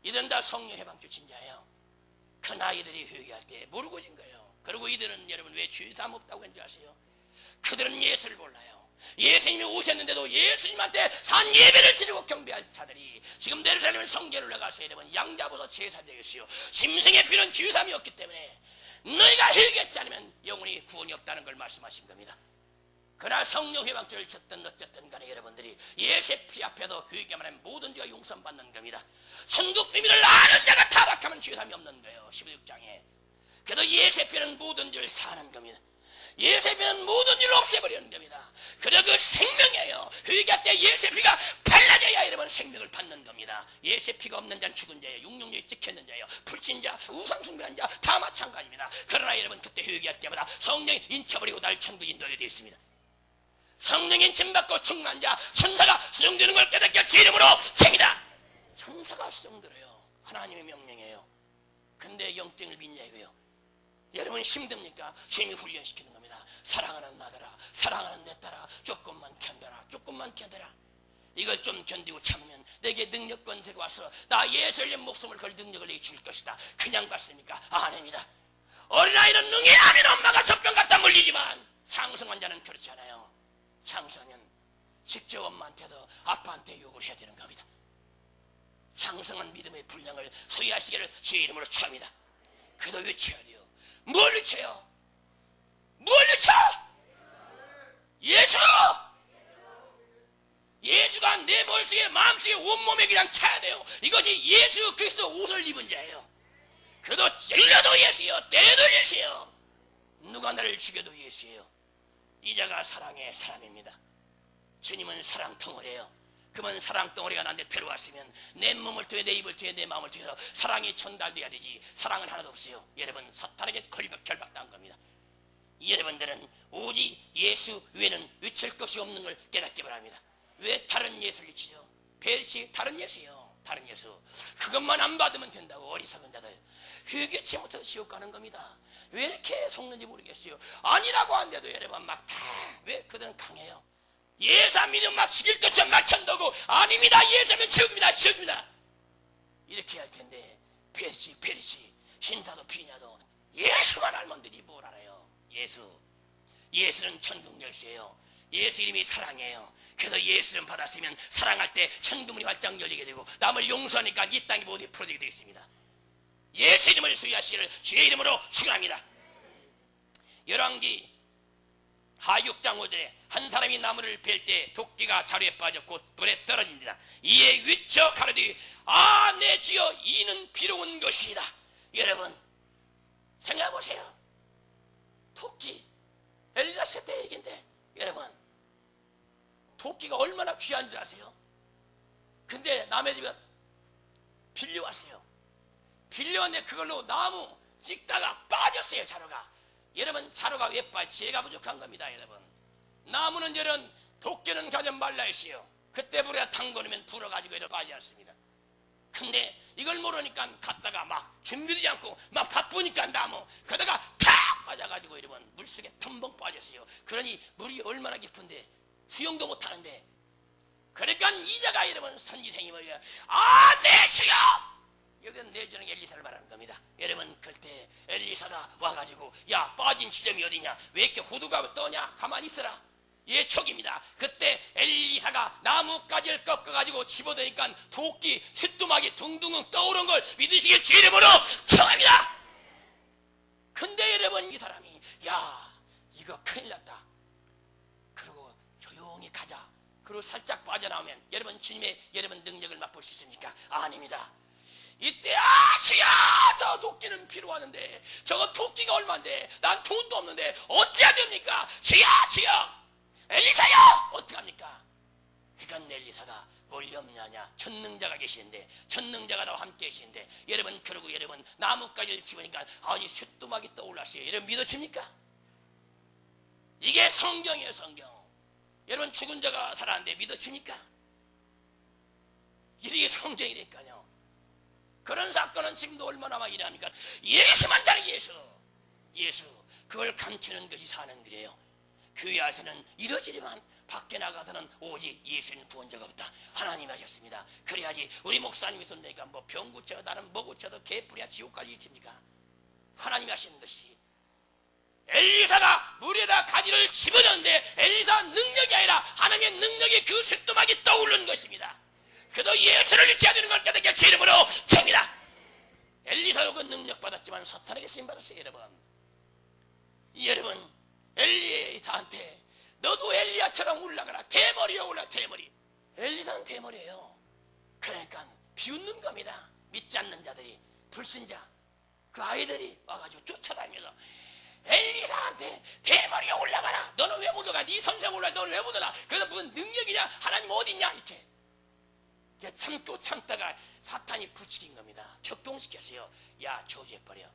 Speaker 1: 이들은 다 성령 해방주 진자예요. 그 나이들이 회개할 때 모르고 진 거예요. 그리고 이들은 여러분 왜 죄담 없다고 했는지 아세요? 그들은 예수를 몰라요. 예수님이 오셨는데도 예수님한테 산 예배를 드리고 경배할 자들이 지금 예루살렘 성전을 올라가서 여러분 양 잡아서 제사 드렸어요. 짐승의 피는 죄삼이 없기 때문에 너희가 회개하지 않으면 영원히 구원이 없다는 걸 말씀하신 겁니다. 그러나 성령 회방주를 쳤든 어쨌든 간에 여러분들이 예수의 피 앞에서 회개만 하면 모든 죄가 용서받는 겁니다. 천국 비밀을 아는 자가 타락하면 죄삼이 없는 거예요. 16장에. 그래도 예수의 피는 모든 죄를 사하는 겁니다. 예수의 피는 모든 일을 없애버리는 겁니다. 그래 그 생명이에요. 회개할 때 예수의 피가 발라져야 여러분 생명을 받는 겁니다. 예수의 피가 없는 자는 죽은 자예요. 육령력이 찍혔는 자예요. 불신자, 우상숭배한 자 다 마찬가지입니다. 그러나 여러분 그때 회개할 때마다 성령이 인쳐버리고 날 천국에 인도하게 되어 있습니다. 성령인 짐받고 충만한 자 천사가 수정되는 걸 깨닫게 제 이름으로 셉니다. 천사가 수정들어요. 하나님의 명령이에요. 근데 영적을 믿냐 이거예요. 여러분 힘듭니까? 주님이 훈련시키는 겁니다. 사랑하는 나더라, 사랑하는 내 딸아, 조금만 견뎌라, 조금만 견뎌라. 이걸 좀 견디고 참으면 내게 능력 권세가 와서 나 예수의 목숨을 걸 능력을 내게 줄 것이다. 그냥 받습니까? 아닙니다. 어린아이는 능히 아닌 엄마가 젖병 갖다 물리지만 장성한 자는 그렇지 않아요. 장성은 직접 엄마한테도 아빠한테 욕을 해야 되는 겁니다. 장성한 믿음의 분량을 소유하시기를 주의 이름으로 축원합니다. 그도 외쳐야 돼요. 뭘 외쳐요? 뭘 외쳐? 예수! 예수가 내 머릿속에 마음속에 온몸에 그냥 차야 돼요. 이것이 예수 그리스도 옷을 입은 자예요. 그도 찔려도 예수요, 때려도 예수요, 누가 나를 죽여도 예수예요. 이 자가 사랑의 사람입니다. 주님은 사랑 덩어리예요. 그러면 사랑 덩어리가 나한테 들어왔으면 내 몸을 통해 내 입을 통해 내 마음을 통해서 사랑이 전달돼야 되지. 사랑은 하나도 없어요. 여러분 사탄에게 결박당한 겁니다. 여러분들은 오직 예수 외에는 외칠 것이 없는 걸 깨닫기 바랍니다. 왜 다른 예수를 외치죠? 배시 다른 예수예요. 다른 예수. 그것만 안 받으면 된다고 어리석은 자들. 회개치 못해서 지옥 가는 겁니다. 왜 이렇게 속는지 모르겠어요. 아니라고 한데도 여러분 막 다 왜 그들은 강해요. 예수 안 믿으면 막 죽일 것처럼 막 천다고. 아닙니다. 예수면 죽입니다. 죽입니다. 이렇게 할 텐데 페리시 신사도 비냐도 예수만 알면 되지 뭘 알아요. 예수는 천국 열쇠예요. 예수 이름이 사랑이에요. 그래서 예수 이름 받았으면 사랑할 때 천국문이 활짝 열리게 되고 남을 용서하니까 이 땅이 모두 풀어지게 되어 있습니다. 예수 이름을 수여하시기를 주의 이름으로 축원합니다. 열왕기 하 6장 5절에 한 사람이 나무를 벨 때 도끼가 자루에 빠져 곧 불에 떨어집니다. 이에 위쳐 가로되 아 내 주여 이는 비로운 것이다. 여러분 생각해보세요. 도끼 엘리야 세대 얘기인데 여러분 도끼가 얼마나 귀한 줄 아세요? 근데 남의 집에 빌려왔어요. 빌려왔는데 그걸로 나무 찍다가 빠졌어요. 자루가. 여러분 자루가 왜 빠져? 지혜가 부족한 겁니다. 여러분 나무는 여러분 도끼는 가져 말라 했어요. 그때 불에 담궈놓으면 불어가지고 이렇게 빠지지 않습니다. 근데 이걸 모르니까 갔다가 막 준비되지 않고 막 바쁘니까 나무 그러다가 탁 빠져가지고 이러면 물속에 텀벙 빠졌어요. 그러니 물이 얼마나 깊은데 수영도 못하는데 그러니까 이자가 여러분 선지생이 뭐예요? 아 내 주여! 여기는 내주는 엘리사를 말하는 겁니다. 여러분 그때 엘리사가 와가지고 야 빠진 지점이 어디냐? 왜 이렇게 호두가 떠냐? 가만히 있어라. 예 척입니다. 그때 엘리사가 나뭇가지를 꺾어가지고 집어대니까 도끼 쇳두막이 둥둥 떠오른 걸 믿으시길 주의 이름으로 청합니다. 근데 여러분 이 사람이 야 이거 큰일 났다. 그리고 조용히 가자. 그리고 살짝 빠져나오면 여러분 주님의 여러분 능력을 맛볼 수 있습니까? 아닙니다. 이때 주여 저 도끼는 필요하는데 저거 도끼가 얼만데 난 돈도 없는데 어찌해야 됩니까? 주여 엘리사요 어떡합니까? 그러니까 엘리사가 뭘 염려하냐? 전능자가 계시는데 전능자가 나와 함께 계시는데 여러분 그러고 여러분 나뭇가지를 집으니까 아니 쇳두막이 떠올랐어요. 여러분 믿어집니까? 이게 성경이에요. 성경. 여러분 죽은 자가 살았는데 믿어집니까? 이게 성경이니까요. 그런 사건은 지금도 얼마나 많이 일어납니까? 예수만 잘 예수 그걸 감추는 것이 사는 길이에요. 교회 안에서는 이러지만 밖에 나가서는 오직 예수는 구원자가 없다. 하나님 하셨습니다. 그래야지 우리 목사님이 손대니까 뭐 병 고쳐도 나는 뭐 고쳐도 개뿔이야 지옥까지 있습니까? 하나님이 하시는 것이 엘리사가 물에다 가지를 집어넣는데 엘리사 능력이 아니라 하나님의 능력이 그 쇳두막이 떠오르는 것입니다. 그도 예수를 믿어야 되는 걸 깨닫게 제 이름으로 칩니다. 엘리사도 그 능력 받았지만 사탄에게 쓰임 받았어요. 여러분 엘리사한테 너도 엘리야처럼 올라가라. 대머리에 올라 대머리. 엘리사는 대머리예요. 그러니까 비웃는 겁니다. 믿지 않는 자들이 불신자 그 아이들이 와가지고 쫓아다니면서 엘리사한테 대머리에 올라가라. 너는 왜 못 올라가? 네 선생 올라가. 너는 왜 못 올라가? 그래서 무슨 능력이냐? 하나님 어디 있냐? 이렇게 참고 참다가 사탄이 부추긴 겁니다. 격동시켰어요. 야 저주해버려.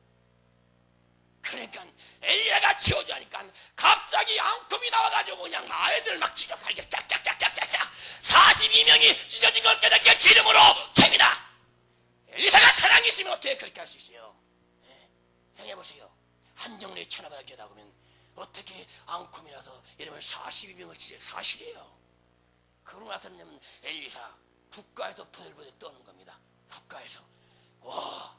Speaker 1: 그러니까 엘리야가 저주하니까 갑자기 앙금이 나와가지고 그냥 아이들 막 찢어갈게 짝짝짝짝짝짝 42명이 찢어진 걸 깨닫게 제 이름으로 됩니다. 엘리사가 사랑이 있으면 어떻게 그렇게 할 수 있어요? 네. 생각해보세요. 한정리에 천하바다 겨다 보면 어떻게 앙금이 나서 여러분 42명을 찢어요. 사실이에요. 그러고 나서는 엘리사 국가에서 포들포들 떠는 겁니다. 국가에서 와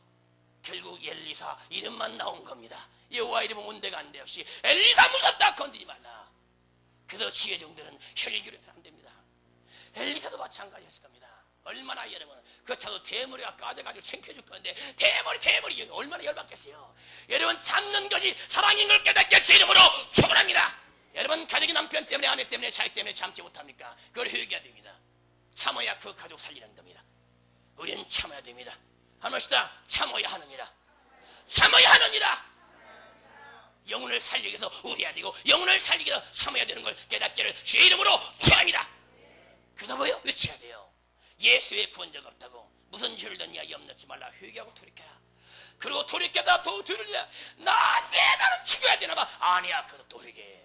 Speaker 1: 결국 엘리사 이름만 나온 겁니다. 여호와 이름은 온데가 안 돼 없이 엘리사 무섭다 건드리지 말라. 그래서 지혜종들은 혈기를 해서 안 됩니다. 엘리사도 마찬가지였을 겁니다. 얼마나 여러분 그 차도 대머리가 까져가지고 창피해 죽 건데 대머리 얼마나 열받겠어요. 여러분 참는 것이 사랑인 걸 깨닫게 제 이름으로 축원합니다. 여러분 가족이 남편 때문에 아내 때문에 자식 때문에 참지 못합니까? 그걸 회개해야 됩니다. 참아야 그 가족 살리는 겁니다. 우리는 참아야 됩니다. 한 번씩다 참아야 하느니라. 참아야 하느니라. 영혼을 살리기 위해서 우려야 되고 영혼을 살리기 위해서 참아야 되는 걸 깨닫기를 주의 이름으로 축원합니다. 그래서 뭐요? 외쳐야 돼요. 예수의 구원자가 없다고 무슨 죄를 졌냐 염려치 말라. 회개하고 돌이켜야. 그리고 돌이켜다 또 들으냐 나는 죽어야 되나 봐. 아니야. 그래도 또 회개해.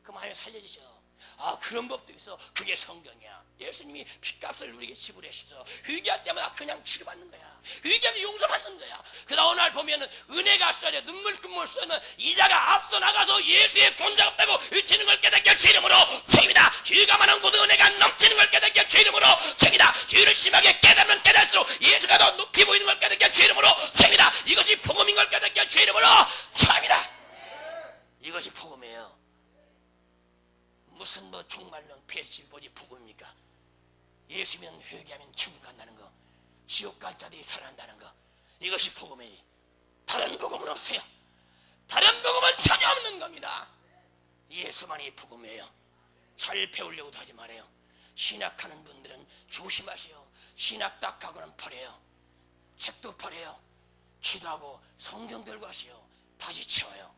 Speaker 1: 그럼 하나님 살려주셔. 아 그런 법도 있어. 그게 성경이야. 예수님이 핏값을 우리에게 지불하셔서 회개할 때마다 그냥 치료받는 거야. 회개하면 용서받는 거야. 그러다 어느 날 보면은 은혜가 쏟아져 눈물 쏟는 이자가 앞서 나가서 예수의 구원자 없다고 외치는 걸 깨닫게 주 이름으로 칩니다. 죄가 많은 곳에 은혜가 넘치는 걸 깨닫게 주 이름으로 칩니다. 죄를 심하게 깨닫는 깨달을수록 예수가 더 높이 보이는 걸 깨닫게 주 이름으로 칩니다. 이것이 복음인 걸 깨닫게 주 이름으로 칩니다. 이것이 복음이에요. 무슨 뭐 정말로 벨시보지 복음입니까? 예수 믿으면 회개하면 천국 간다는 거, 지옥 갈 자들이 살아난다는 거, 이것이 복음이니 다른 복음은 없어요. 다른 복음은 전혀 없는 겁니다. 예수만이 복음이에요. 잘 배우려고도 하지 말아요. 신학하는 분들은 조심하세요. 신학 딱 하고는 버려요. 책도 버려요. 기도하고 성경 들고 하세요. 다시 채워요.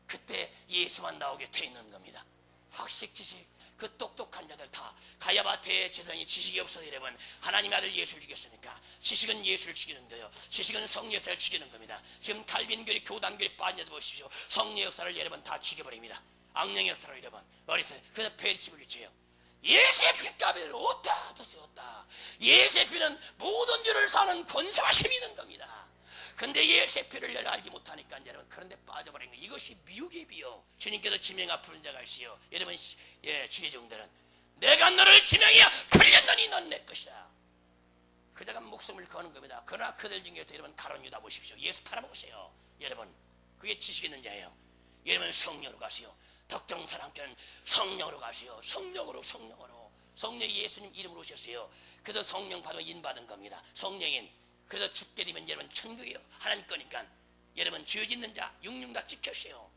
Speaker 1: 그때 예수만 나오게 돼 있는 겁니다. 학식 지식, 그 똑똑한 자들 다 가야바 대제사장이 지식이 없어서 여러분 하나님의 아들 예수를 죽였으니까 지식은 예수를 죽이는 거예요. 지식은 성령 역사를 죽이는 겁니다. 지금 갈빈교리 교단교리 빠져도 보십시오. 성령 역사를 여러분 다 죽여버립니다. 악령의 역사로 여러분 어리석어요. 그래서 베리십을 유치해요. 예수의 피값을 얻다 얻다. 예수의 피는 모든 죄를 사는 권세와 힘이 있는 겁니다. 근데 예수의 피를 여러 알지 못하니까 여러분 그런데 빠져버린 거예요. 이것이 미혹의 비요. 주님께서 지명 앞으로 자가 있어요. 여러분 주의 종들은 내가 너를 지명이야 풀렸느니 넌 내 것이다. 그자가 목숨을 거는 겁니다. 그러나 그들 중에서 여러분 가론 유다 보십시오. 예수 팔아먹으세요. 여러분 그게 지식 있는 자예요. 여러분 성령으로 가세요. 덕정사랑교는 성령으로 가세요. 성령으로 성령 예수님 이름으로 오셨어요. 그래서 성령 받으면 인받은 겁니다. 성령인 그래서 죽게 되면 여러분 천국이요. 하나님 거니까 여러분 죄 짓는 자 육육 다 지켰어요.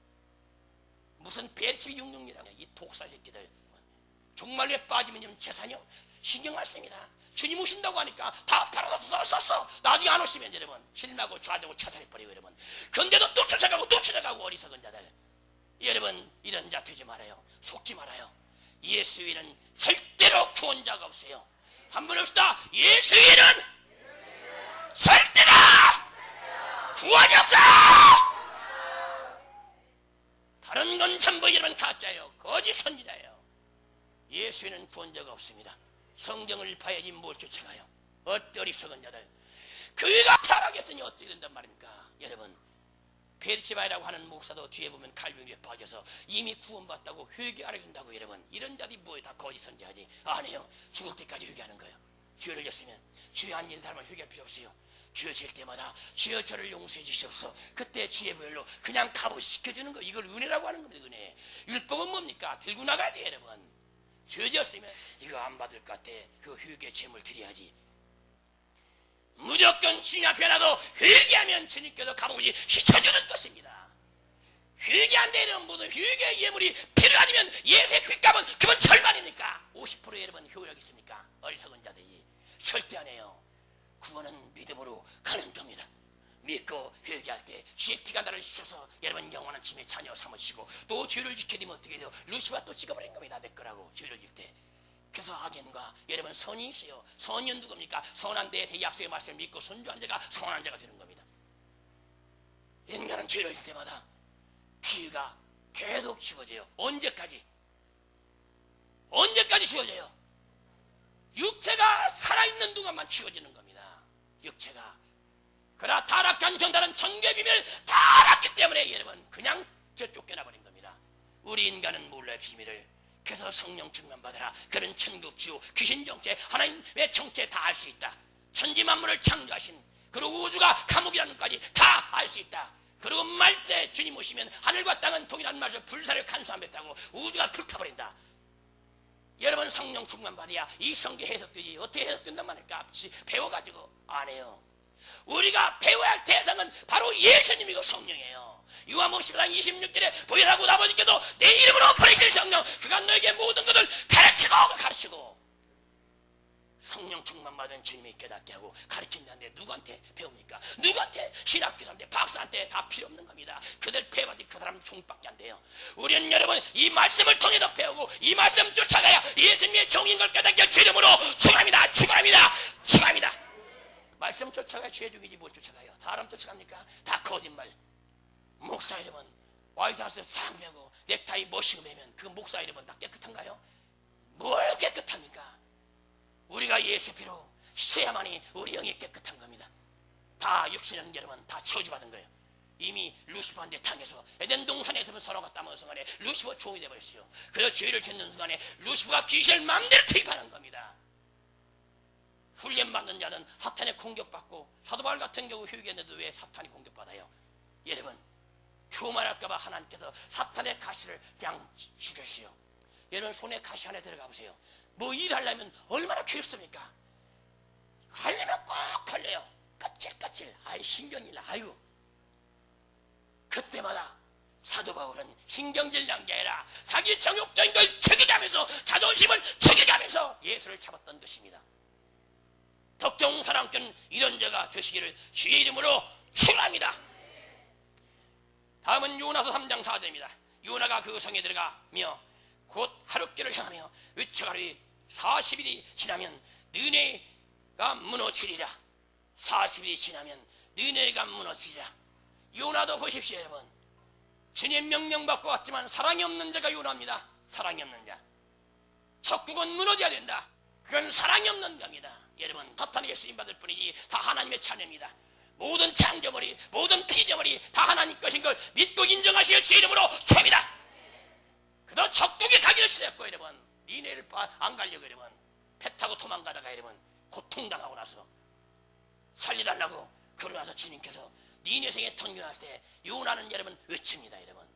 Speaker 1: 무슨 벨시비 육육이라고 이 독사 새끼들 종말에 빠지면 여러분 재산이요. 신경 안 씁니다. 주님 오신다고 하니까 다 팔아서 썼어. 나중에 안 오시면 여러분 실망하고 좌절하고 차단해버리고 여러분 근데도 또 쫓아가고 어리석은 자들 여러분 이런 자 되지 말아요. 속지 말아요. 예수 위는 절대로 구원자가 없어요. 한번 합시다. 예수 위는 절대로 구원이 없어. 다른 건 전부 여러분 가짜예요. 거짓 선지자예요. 예수는 구원자가 없습니다. 성경을 봐야지 뭘 쫓아가요. 어리석은 자들 그가 타락했으니 어떻게 된단 말입니까? 여러분 베르시바이라고 하는 목사도 뒤에 보면 갈비에 빠져서 이미 구원받다고 회개하려 준다고 여러분 이런 자들이 뭐에 다 거짓 선지하지 안 해요. 죽을 때까지 회개하는 거예요. 죄를 졌으면 죄에 안 지은 사람은 회개할 필요 없어요. 죄 질 때마다 주여 저를 용서해 주시옵소서. 그때 주의 보혈로 그냥 값시켜주는 거 이걸 은혜라고 하는 겁니다. 은혜. 율법은 뭡니까? 들고 나가야 돼 여러분. 죄 지었으면 이거 안 받을 것 같아. 그 회개 제물 드려야지. 무조건 주님 앞에 나도 회개하면 주님께서 값없이 시켜주는 것입니다. 회개 안 되는 모든 회개 예물이 필요하면 예수의 핏값은 그건 절반입니까? 50% 여러분 효율력 있습니까? 어리석은 자들이 절대 안 해요. 구원은 믿음으로 가는 겁니다. 믿고 회개할 때 주의 피가 나를 씻어서 여러분 영원한 짐의 자녀 삼으시고 또 죄를 지게 되면 어떻게 돼요? 루시가 또 찍어버린 겁니다. 내 거라고 죄를 질 때. 그래서 악인과 여러분 선이 있어요. 선이 누굽니까? 선한 데에서 약속의 말씀을 믿고 순종한 자가 선한 자가 되는 겁니다. 인간은 죄를 질 때마다 피가 계속 죽어져요. 언제까지 죽어져요? 육체가 살아있는 동안만 죽어지는 겁니다. 육체가. 그러나 타락한 전달은 천국의 비밀을 다 알았기 때문에 여러분 그냥 쫓겨나버린 겁니다. 우리 인간은 몰라요 비밀을. 그래서 성령 충만 받아라. 그런 천국 주 귀신 정체 하나님의 정체 다 알 수 있다. 천지 만물을 창조하신 그리고 우주가 감옥이라는 것까지 다 알 수 있다. 그리고 말 때 주님 오시면 하늘과 땅은 동일한 말을 불사를 간수하겠다고 우주가 불타버린다. 여러분 성령 충만 받아야 이 성경 해석되지. 어떻게 해석된단 말입니까? 배워가지고 안 해요. 우리가 배워야 할 대상은 바로 예수님이고 성령이에요. 요한복음 10장 26절에 보혈하고 아버지께도 내 이름으로 보내실 성령 그가 너에게 모든 것을 가르치고 성령 충만 받은 주님이 깨닫게 하고 가르친다는데 누구한테 배웁니까? 누구한테? 신학교사한테 박사한테 다 필요 없는 겁니다. 그들 배워야지 그 사람 종밖에 안 돼요. 우리는 여러분 이 말씀을 통해서 배우고 이 말씀 쫓아가야 예수님의 종인 걸 깨닫게 주름으로 축원합니다. 말씀 쫓아가야 죄 중이지 뭘 쫓아가요? 사람 쫓아갑니까? 다 거짓말. 목사 이름은 와이드하우스 상명하고 넥타이 멋있고 매면 그 목사 이름은 다 깨끗한가요? 뭘 깨끗합니까? 우리가 예수 피로 씻어야만이 우리 영이 깨끗한 겁니다. 다 육신은 여러분 다 저주받은 거예요. 이미 루시퍼한테 당해서 에덴 동산에서 서로가 따먹은 순간에 루시퍼 종이 되어버렸어요. 그래서 죄를 짓는 순간에 루시퍼가 귀신을 마음대로 투입하는 겁니다. 훈련받는 자는 사탄의 공격받고 사도바울 같은 경우 회개했는데도 왜 사탄이 공격받아요? 여러분 교만할까봐 하나님께서 사탄의 가시를 그냥 죽였어요. 여러분 손에 가시 하나 들어가 보세요. 뭐 일하려면 얼마나 괴롭습니까? 하려면 꼭 걸려요. 까칠까칠. 아이 신경질 나. 아유. 그때마다 사도 바울은 신경질 난 게 아니라 자기 정욕적인 걸 죽여가면서 자존심을 죽여가면서 예수를 잡았던 것입니다. 덕종 사랑꾼 이런 자가 되시기를 주의 이름으로 축원합니다. 다음은 요나서 3장 4절입니다. 요나가 그 성에 들어가며 곧 하룻길을 향하며 외쳐가리 40일이 지나면 느네가 무너지리라. 40일이 지나면 느네가 무너지리라. 요나도 보십시오 여러분. 주님 명령받고 왔지만 사랑이 없는 자가 요나입니다. 사랑이 없는 자. 적국은 무너져야 된다. 그건 사랑이 없는 겁니다. 여러분 사탄에게 쓰임받을 뿐이지 다 하나님의 자녀입니다. 모든 창조물이 모든 피조물이 다 하나님 것인 걸 믿고 인정하실 주 이름으로 줍니다. 그도 적국에 가기를 시작했고 여러분 니네를 안 가려고 여러분 배 타고 도망가다가 여러분 고통당하고 나서 살려달라고 그러나서 주님께서 니네 생에 통균할 때 요나는 여러분 외칩니다. 여러분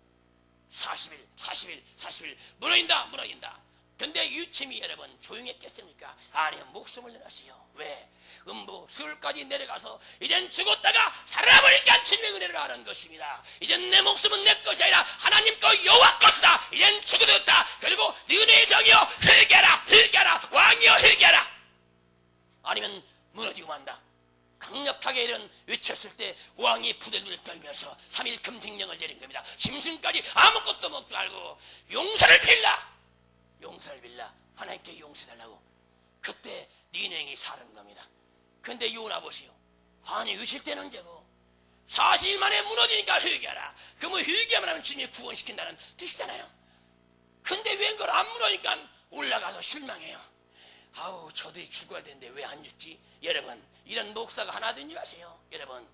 Speaker 1: 40일 무너진다. 근데 유침이 여러분 조용했겠습니까? 아니요, 목숨을 내놨어요. 왜? 음부 수울까지 내려가서 이젠 죽었다가 살아버리니까 주님의 은혜를 아는 것입니다. 이젠 내 목숨은 내 것이 아니라 하나님 거 여호와 것이다. 이젠 죽어졌다. 그리고 은혜의 성이여 회개하라 왕이여 회개하라. 아니면 무너지고 만다. 강력하게 이런 외쳤을 때 왕이 부들부들 떨면서 3일 금식령을 내린 겁니다. 짐승까지 아무것도 먹지 말고 용서를 빌라 하나님께 용서해달라고. 그때 니네이 사는 겁니다. 근데 요나 보시오. 아니 의실 때는 언제고 40일 만에 무너지니까 회개하라. 그러면 회개만 하면 주님이 구원시킨다는 뜻이잖아요. 근데 왜 그걸 안 무너지니까 올라가서 실망해요. 아우 저들이 죽어야 되는데 왜 안 죽지? 여러분 이런 목사가 하나든지 아세요. 여러분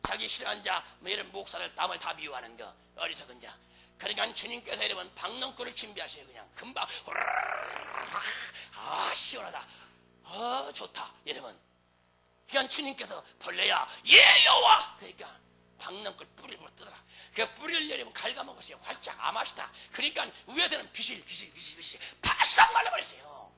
Speaker 1: 자기 싫어하는 자 이런 목사를 남을 다 미워하는 거 어리석은 자. 그러니까 주님께서 여러분 박농골을 준비하세요. 그냥 금방 아 시원하다. 아 좋다. 여러분 그냥 주님께서 벌레야 예 여호와. 그러니까 박농골 뿌리를 뜯어라. 그 뿌리를 내리면 갉아먹었어요. 활짝 아맛이다. 그러니까 위에서는 비실 바싹 말라버렸어요.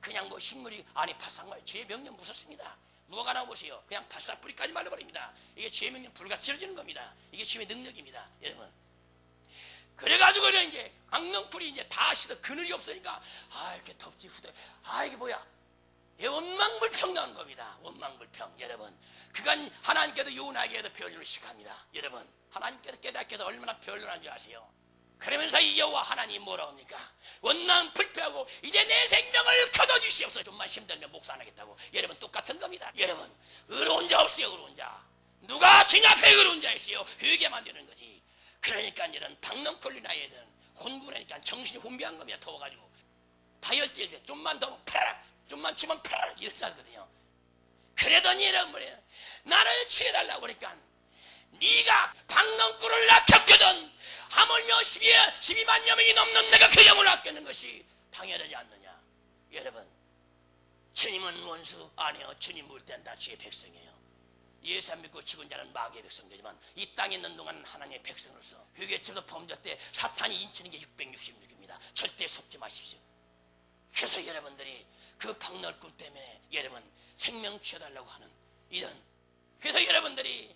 Speaker 1: 그냥 뭐 식물이 아니 바싹 말려. 주의 명령 무섭습니다. 뭐가 나오보세요. 그냥 바싹 뿌리까지 말라버립니다. 이게 주의 명령 불과 쓰러지는 겁니다. 이게 주의 능력입니다. 여러분 그래가지고 이제 악령풀이 이제 다 시도 그늘이 없으니까 아 이렇게 덥지 후대 아 이게 뭐야 원망불평 나온 겁니다. 원망불평. 여러분 그간 하나님께도 요나에게도 변론을 시작합니다. 여러분 하나님께서 깨닫게 해서 얼마나 변론한 줄 아세요? 그러면서 이 여호와 하나님 뭐라고 합니까? 원망불평하고 이제 내 생명을 거둬주시옵소서. 좀만 힘들면 목사 안 하겠다고. 여러분 똑같은 겁니다. 여러분 의로운 자 없어요. 의로운 자. 누가 주님 앞에 의로운 자 있어요? 회개 만드는 거지. 그러니까 이런 박농콜리나 애들은 혼구라니까 정신이 혼비한 겁니다. 더워가지고 다혈질 때 좀만 더 팔아라 좀만 주면 팔아라 이렇게 하거든요. 그러더니 이런 거예요. 나를 취해달라고 그러니까 네가 박농꿀을 낳혔거든 하물며 12만여 명이 넘는 내가 그 영을 아끼는 것이 당연하지 않느냐. 여러분 주님은 원수 아니요. 주님 물 땐 다 주의 백성이에요. 예수 안 믿고 죽은 자는 마귀의 백성되지만 이 땅에 있는 동안 하나님의 백성으로서 회개처럼 범죄 때 사탄이 인치는 게 666입니다. 절대 속지 마십시오. 그래서 여러분들이 그 박널꿀 때문에 여러분 생명 취해달라고 하는 이런 그래서 여러분들이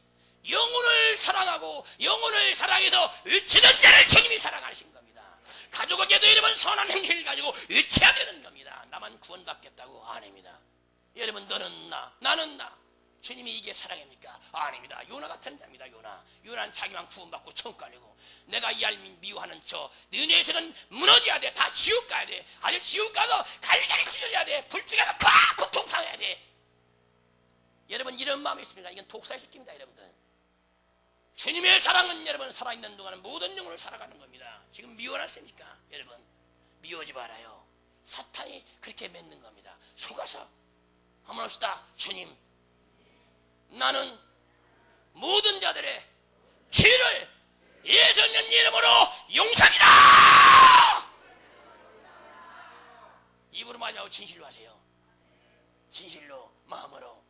Speaker 1: 영혼을 사랑하고 영혼을 사랑해서 외치는 자를 주님이 사랑하신 겁니다. 가족에게도 여러분 선한 행실을 가지고 외쳐야 되는 겁니다. 나만 구원받겠다고 아닙니다. 여러분 너는 나 나는 나 주님이 이게 사랑입니까? 아닙니다. 요나 같은 자입니다. 요나는 자기만 구원받고 천국 가려고 내가 이 알미 미워하는 저 너네의 색은 무너져야 돼. 다 지옥 가야 돼. 아주 지옥 가서 갈갈이 찢어져야 돼. 불중에서 꽉 고통당해야 돼. 여러분 이런 마음이 있습니까? 이건 독사의 새끼입니다. 여러분들 주님의 사랑은 여러분 살아있는 동안은 모든 영혼을 살아가는 겁니다. 지금 미워하십니까? 여러분 미워하지 말아요. 사탄이 그렇게 맺는 겁니다. 속아서 한번 합시다. 주님 나는 모든 자들의 죄를 예수님 이름으로 용서합니다. 입으로 많이 하고 진실로 하세요. 진실로 마음으로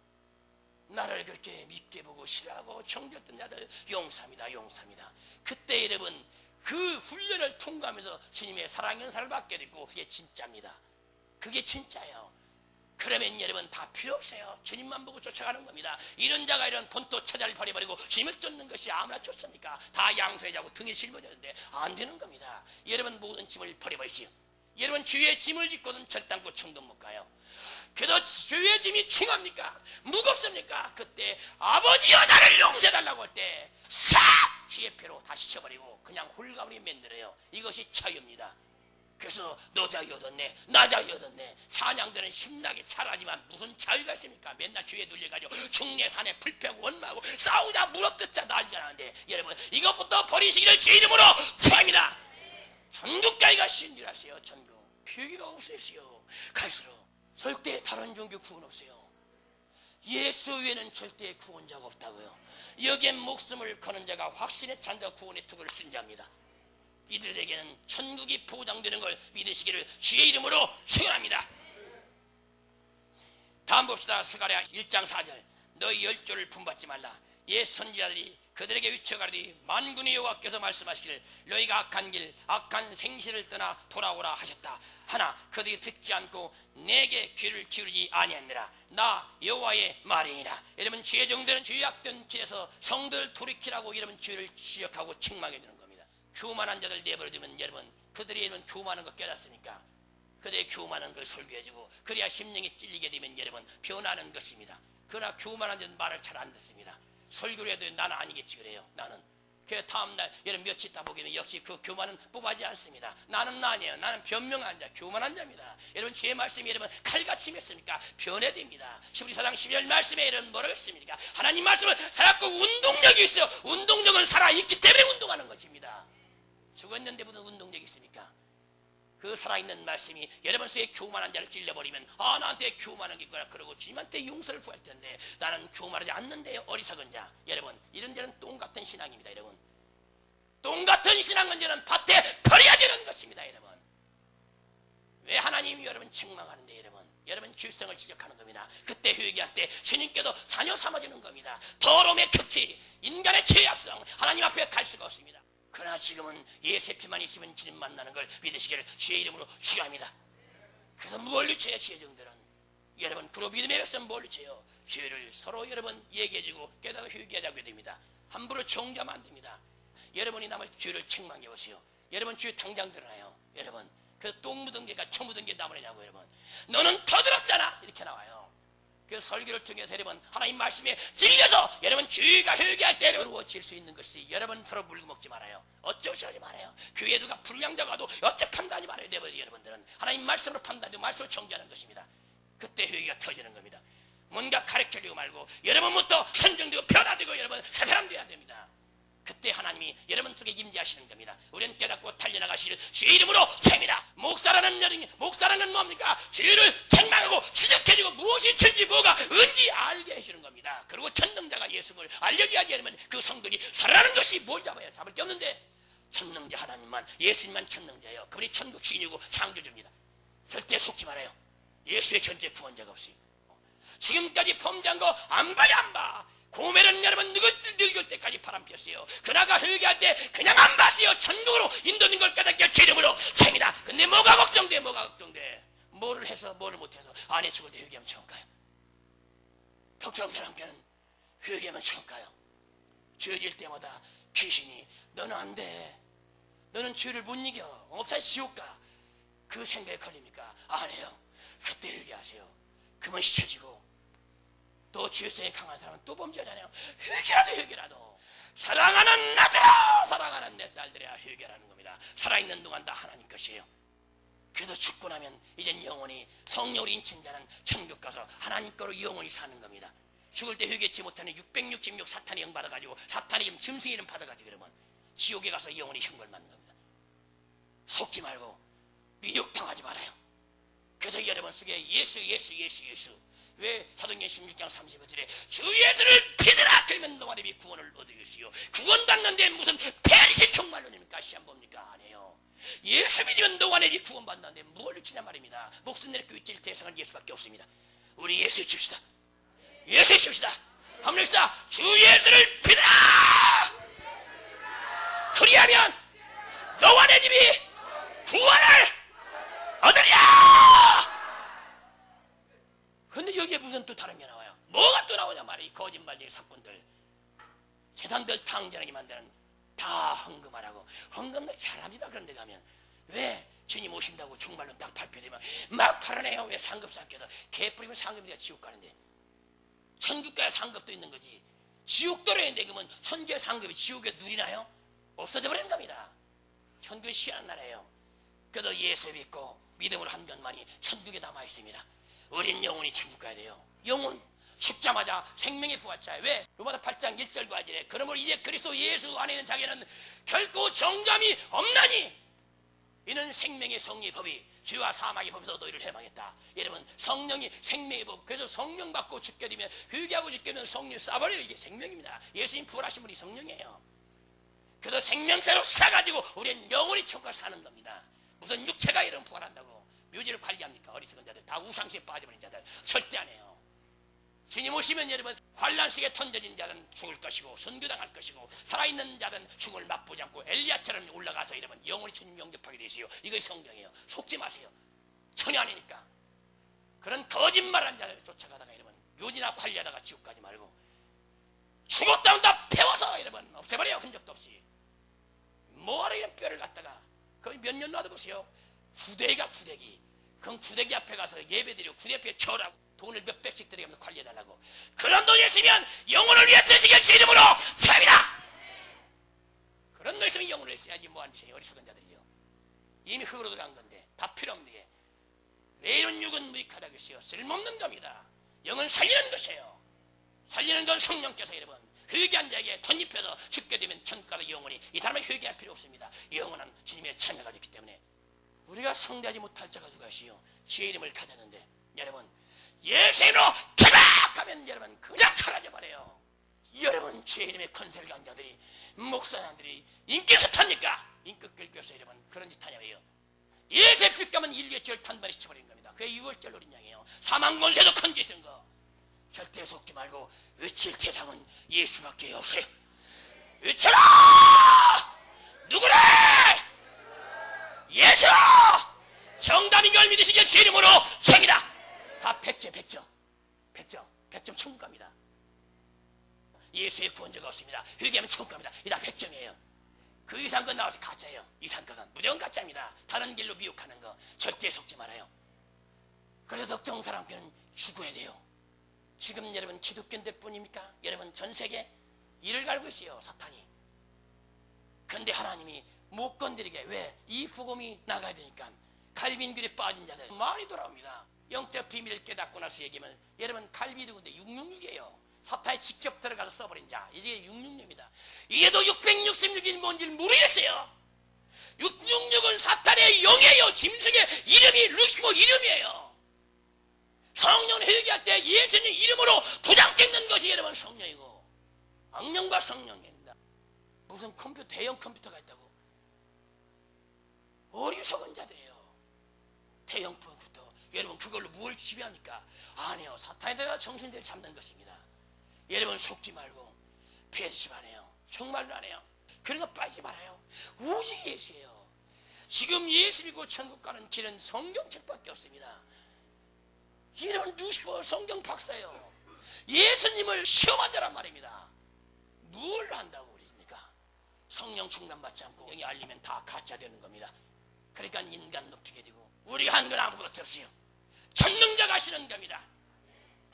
Speaker 1: 나를 그렇게 믿게 보고 싫어하고 정죄했던 자들 용서합니다. 그때 여러분 그 훈련을 통과하면서 주님의 사랑의 은사를 받게 됐고, 그게 진짜입니다. 그게 진짜예요. 그러면 여러분 다 필요 없어요. 주님만 보고 쫓아가는 겁니다. 이런 자가 이런 본토 처자를 버려버리고 주님을 쫓는 것이 아무나 좋습니까? 다 양손에 잡고 등에 짊어졌는데 안 되는 겁니다. 여러분 모든 짐을 버려버리시오. 여러분 주의 짐을 짓고는 절단고 청동 못 가요. 그래도 주의 짐이 칭합니까? 무겁습니까? 그때 아버지여 나를 용서해달라고 할 때 싹 주의 패로 다시 쳐버리고 그냥 홀가분히 만들어요. 이것이 자유입니다. 그래서 너 자유 얻었네, 나 자유 얻었네. 찬양들은 신나게 잘하지만 무슨 자유가 있습니까? 맨날 주에 눌려가지고 중내산에 불평 원망하고 싸우자 물어뜯자 난리가 나는데, 여러분 이것부터 버리시기를 주의 이름으로 축원합니다. 천국가기가 쉬운 줄 아세요? 천국 표기가 없으시오. 갈수록 절대 다른 종교 구원 없어요. 예수 외에는 절대 구원자가 없다고요. 여기에 목숨을 거는 자가 확신에 찬 자 구원의 특을 쓴 자입니다. 이들에게는 천국이 보장되는 걸 믿으시기를 주의 이름으로 축원합니다. 다음 봅시다. 스가랴 1장 4절. 너희 열조를 분받지 말라. 옛 선지자들이 그들에게 위쳐가리니 만군의 여호와께서 말씀하시기를 너희가 악한 길 악한 생시를 떠나 돌아오라 하셨다. 하나 그들이 듣지 않고 내게 귀를 기울이지 아니하느라 나 여호와의 말이니라. 여러분 주의 종들은 죄악된 길에서 성들을 돌이키라고 여러분 죄를 지적하고 책망해 주는 겁니다. 교만한 자들 내버려두면 여러분 그들이 여러분 교만한 거 깨닫습니까? 그들의 교만한 걸 설교해주고 그래야 심령이 찔리게 되면 여러분 변하는 것입니다. 그러나 교만한 자는 말을 잘 안 듣습니다. 설교를 해도 나는 아니겠지 그래요. 나는 그 다음날 여러분 며칠 있다 보기는 역시 그 교만은 뽑아지 않습니다. 나는 아니에요. 나는 변명한 자, 교만한 자입니다. 여러분 주의 말씀이 여러분 칼같이 맺습니까? 변해됩니다. 히브리서장 12절 말씀에 여러분 뭐라고 했습니까? 하나님 말씀은 살았고 운동력이 있어요. 운동력은 살아있기 때문에 운동하는 것입니다. 죽었는데 무슨 운동력이 있습니까? 그 살아있는 말씀이 여러분 속에 교만한 자를 찔러버리면 나한테 교만한 게 있구나 그러고 주님한테 용서를 구할 텐데 나는 교만하지 않는데요. 어리석은 자. 여러분 이런 자는 똥같은 신앙입니다. 여러분 똥같은 신앙은 저는 밭에 버려야 되는 것입니다. 여러분 왜 하나님이 여러분 책망하는데 여러분 죄성을 지적하는 겁니다. 그때 회개할 때 주님께도 자녀 삼아주는 겁니다. 더러움의 극치 인간의 죄악성 하나님 앞에 갈 수가 없습니다. 그러나 지금은 예세피만 있으면 주님 만나는 걸 믿으시기를 주의 이름으로 축원합니다. 그래서 뭘 쳐요 주의 종들은? 여러분 그로 믿음의 백성 뭘 쳐요? 죄를 서로 여러분 얘기해주고 깨닫고 회개하자고 됩니다. 함부로 정죄하면 안 됩니다. 여러분이 남을 죄를 책망해 보세요. 여러분 죄 당장 드러나요. 여러분 그 똥 묻은 게가 쳐 묻은 게 나무냐고. 여러분 너는 터들었잖아 이렇게 나와요. 그 설교를 통해서 여러분 하나님 말씀에 찔려서 여러분 주의가 회개할 때 어려워질 수 있는 것이 여러분 서로 물고 먹지 말아요. 어쩌지 하지 말아요. 교회 누가 불량자가도 어째 판단하지 말아요. 여러분들은 하나님 말씀으로 판단하고 말씀으로 정죄하는 것입니다. 그때 회개가 터지는 겁니다. 뭔가 가르쳐주고 말고 여러분부터 선정되고 변화되고 여러분 새 사람 되어야 됩니다. 그때 하나님이 여러분 속에 임재하시는 겁니다. 우리는 깨닫고 달려나가시기를 주의 이름으로 축원합니다. 목사라는 뭡니까? 죄를 책망하고 지적해주고 무엇이 죄인지 뭐가 은지 알게 해주는 겁니다. 그리고 전능자가 예수를 알려줘야지. 여러분 그 성들이 살아나는 것이 뭘 잡아야 잡을 게 없는데 전능자 하나님만 예수님만 전능자예요. 그분이 천국 주인이고 창조주입니다. 절대 속지 말아요. 예수의 전제 구원자가 없이 지금까지 범죄한 거 안 봐야 안 봐. 고멜은 여러분 늙을 때까지 바람 피웠어요. 그나가 회개할 때 그냥 안 봤어요. 천국으로 인도된 걸 깨닫게 제 이름으로 칩니다. 근데 뭐가 걱정돼? 뭐를 해서 뭐를 못해서 아내 죽을 때 회개하면 처음 가요. 덕처럼 사람께는 회개하면 처음 가요. 죄 지을 때마다 귀신이 너는 안 돼. 너는 죄를 못 이겨. 없다 지옥 가. 그 생각에 걸립니까? 안 해요. 그때 회개하세요. 그러면 시쳐지고 또 죄성이 강한 사람은 또 범죄하잖아요. 회개라도 사랑하는 나들아 사랑하는 내 딸들이야 회개라는 겁니다. 살아있는 동안 다 하나님 것이에요. 그래서 죽고 나면 이젠 영원히 성령으로 인친 자는 천국 가서 하나님 거로 영원히 사는 겁니다. 죽을 때 회개치 못하는 666 사탄의 영 받아가지고 사탄의 짐승의 이름 받아가지고 그러면 지옥에 가서 영원히 형벌 받는 겁니다. 속지 말고 미혹당하지 말아요. 그래서 여러분 속에 예수 왜 사도행전 16장 30절에 주 예수를 믿으라 그러면 너와 내 구원을 얻으겠시오. 구원 받는데 무슨 페리시 총말론입니까? 시험 봅니까? 아니에요. 예수 믿으면 너와 내 구원 받는데 뭘 치냐 말입니다. 목숨 내놓고 위칠 대상은 예수밖에 없습니다. 우리 예수 칩시다. 예수 칩시다. 한번 합시다. 주 예수를 믿으라. 그리하면 너와 내 집이 구원을 얻으랴. 근데 여기에 무슨 또 다른 게 나와요? 뭐가 또 나오냐 말이야. 이 거짓말쟁이 사건들, 재단들 탕진하게 만드는, 다 헌금하라고. 헌금도 잘합니다. 그런데 가면 왜 주님 오신다고 정말로 딱 발표되면 막 팔아내요. 왜? 상급 쌓여서 개 뿌리면 상급이가 지옥 가는데, 천국 가야 상급도 있는 거지. 지옥도로에 내그면 천국의 상급이 지옥에 누리나요? 없어져 버리는 겁니다. 천국은 시원한 나라예요. 그래도 예수 믿고 믿음으로 한 것만이 천국에 남아 있습니다. 어린 영혼이 천국 가야 돼요. 영혼 죽자마자 생명의 부활자예요. 왜? 로마서 8장 1절과 2절에 그러므로 이제 그리스도 예수 안에 있는 자에는 결코 정잠이 없나니 이는 생명의 성리의 법이 죄와 사망의 법에서 너희를 해방했다. 여러분, 성령이 생명의 법. 그래서 성령 받고 죽게 되면, 회개하고 죽게 되면 성령 쏴버려요. 이게 생명입니다. 예수님 부활하신 분이 성령이에요. 그래서 생명새로 사가지고 우리는 영원히 천국을 사는 겁니다. 무슨 육체가 이런 부활한다고 묘지를 관리합니까? 어리석은 자들, 다 우상시에 빠져버린 자들 절대 안 해요. 주님 오시면 여러분, 환난 속에 던져진 자는 죽을 것이고 순교당할 것이고, 살아있는 자는 죽음을 맛보지 않고 엘리야처럼 올라가서 여러분 영원히 주님 영접하게 되시요. 이것이 성경이에요. 속지 마세요. 전혀 아니니까. 그런 거짓말한 자를 쫓아가다가 여러분 묘지나 관리하다가 지옥 가지 말고, 죽었다면 다 태워서 여러분 없애버려요. 흔적도 없이. 뭐하러 이런 뼈를 갖다가 거의 몇 년 놔둬보세요. 구데기가 구데기. 그럼 구데기 앞에 가서 예배드리고 구데기 앞에 절하고 돈을 몇 백씩 들여가면서 관리해달라고. 그런 돈이 있으면 영혼을 위해 쓰시길 주 이름으로 펴입니다. 그런 돈 있으면 영혼을 위해 써야지. 뭐하는 짓이에요. 어리석은 자들이요. 이미 흙으로 들어간 건데 다 필요 없네. 왜 이런 육은 무익하다 그랬어요. 쓸모없는 겁니다. 영은 살리는 것이에요. 살리는 건 성령께서 여러분 회개한 자에게 덧입혀서 죽게 되면 천국의 영혼이, 이 사람은 회개할 필요 없습니다. 영원한 주님의 참여가 됐기 때문에. 우리가 상대하지 못할 자가 누가 있어요? 주의 이름을 가졌는데 여러분 예수님으로 개박하면 여러분 그냥 사라져버려요. 여러분 주의 이름의 권세를 가진 자들이, 목사님들이 인기 스타입니까? 인기 끌겨서 여러분 그런 짓 하냐 왜요? 예수의 빛가면 인류의 죄를 단번에 시켜버린 겁니다. 그게 6월절 어린 양이에요. 사망 권세도 큰 짓인 거. 절대 속지 말고 외칠 대상은 예수밖에 없어요. 외쳐라! 누구래? 예수! 정답인 걸 믿으시길 주 이름으로 책이다. 다 100점 천국 갑니다. 예수의 구원자가 없습니다. 회개하면 천국 갑니다. 이 다 100점이에요. 그 이상 건 나와서 가짜예요. 이상 것은 무조건 가짜입니다. 다른 길로 미혹하는 거 절대 속지 말아요. 그래서 특정 사람께는 죽어야 돼요. 지금 여러분 기독교인들 뿐입니까? 여러분 전 세계 이를 갈고 있어요. 사탄이. 근데 하나님이 못 건드리게. 왜? 이 복음이 나가야 되니까. 갈빈길에 빠진 자들 많이 돌아옵니다. 영적 비밀을 깨닫고 나서 얘기하면 여러분 갈비 누군데 666이에요. 사탄이 직접 들어가서 써버린 자, 이게 666입니다. 이게도 666인 뭔지를 모르겠어요. 666은 사탄의 영이에요. 짐승의 이름이 룩시모 이름이에요. 성령 회개할 때 예수님 이름으로 도장 찍는 것이 여러분 성령이고, 악령과 성령입니다. 무슨 컴퓨터, 대형 컴퓨터가 있다고. 어리석은 자들이에요. 대형 컴퓨터. 여러분 그걸로 뭘 지배합니까? 아니요. 사탄에다가 정신들을 잡는 것입니다. 여러분 속지 말고 배신하지 마세요. 정말로 안 해요. 그런 거 빠지지 말아요. 오직 예수예요. 지금 예수 믿고 천국 가는 길은 성경책밖에 없습니다. 이런 루시퍼 성경 박사예요. 예수님을 시험한 자란 말입니다. 뭘 한다고 그러십니까? 성령 충만 받지 않고 영이 알리면 다 가짜 되는 겁니다. 그러니까 인간 높이게 되고 우리가 한 건 아무것도 없어요. 전능자가 하시는 겁니다.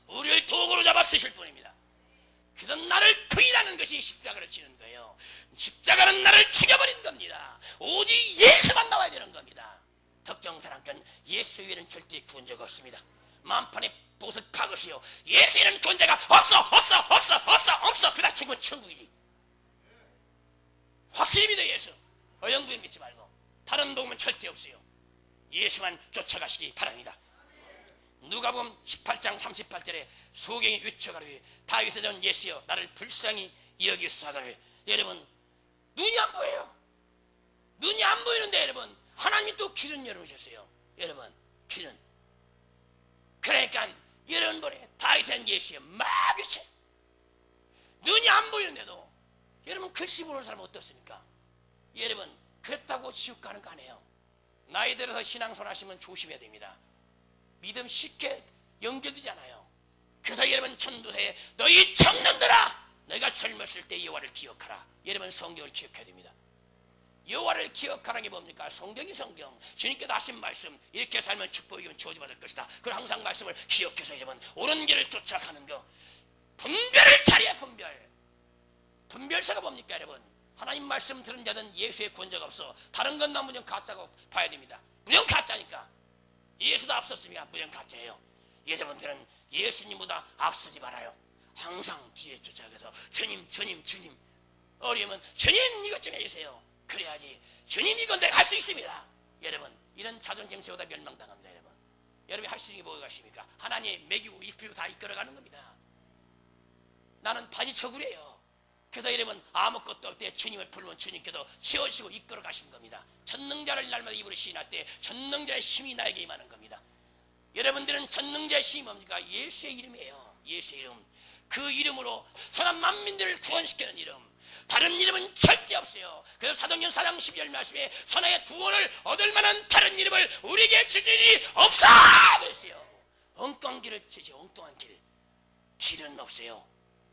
Speaker 1: 우리를 도구로 잡아 쓰실 분입니다. 그런 나를 부인하는 것이 십자가를 지는 거예요. 십자가는 나를 죽여버린 겁니다. 오직 예수만 나와야 되는 겁니다. 특정 사람께는 예수 외에는 절대 구원자가 없습니다. 만판의 못을 박으시오. 예수에는 구원자가 없어. 그다 죽으면 천국이지. 확실히 믿어. 예수 어영부영 믿지 말고 다른 복음은 절대 없어요. 예수만 쫓아가시기 바랍니다. 누가복음 18장 38절에 소경이 외쳐가로되 다윗의 전 예수여 나를 불쌍히 여기소서가를. 여러분 눈이 안 보여요. 눈이 안 보이는데 여러분 하나님이 또 길은 열어주셨어요. 여러분 길은. 그러니까 여러분 보래 다윗의 예수여 막 외쳐. 눈이 안 보이는데도 여러분 글씨 보는 사람은 어떻습니까? 여러분 그렇다고 지옥 가는 거 아니에요. 나이 들어서 신앙생활 하시면 조심해야 됩니다. 믿음 쉽게 연결되지 않아요. 그래서 여러분 전도서에 너희 청년들아 너희가 젊었을 때 여호와를 기억하라. 여러분 성경을 기억해야 됩니다. 여호와를 기억하라는 게 뭡니까? 성경이 성경. 주님께서 하신 말씀 이렇게 살면 축복이면 저주받을 것이다. 그걸 항상 말씀을 기억해서 여러분 옳은 길을 쫓아가는 거. 분별을 잘해야 분별. 분별사가 뭡니까 여러분? 하나님 말씀 들은 자는 예수의 구원자가 없어. 다른 건 나 무조건 가짜고 봐야 됩니다. 무조건 가짜니까. 예수도 앞섰으니까 무조건 가짜예요. 여러분들은 예수님보다 앞서지 말아요. 항상 뒤에 쫓아가서 주님 어려우면 주님 이것 좀 해주세요. 그래야지 주님 이건 내가 할 수 있습니다. 여러분 이런 자존심 세우다 멸망당합니다. 여러분이 할 수 있는 게 뭐가 있습니까? 하나님 먹이고 입히고 다 이끌어가는 겁니다. 나는 바지처구려요. 그래서 여러분 아무것도 없을 때 주님을 부르면 주님께서 채워주시고 이끌어 가시는 겁니다. 전능자를 날마다 입으로 시인할 때 전능자의 힘이 나에게 임하는 겁니다. 여러분들은 전능자의 힘이 뭡니까? 예수의 이름이에요. 예수의 이름. 그 이름으로 선한 만민들을 구원시키는 이름. 다른 이름은 절대 없어요. 그래서 사도행전 4장 12절 말씀에 선하의 구원을 얻을 만한 다른 이름을 우리에게 주신 일이 없어! 그랬어요. 엉뚱한 길을 치죠. 엉뚱한 길. 길은 없어요.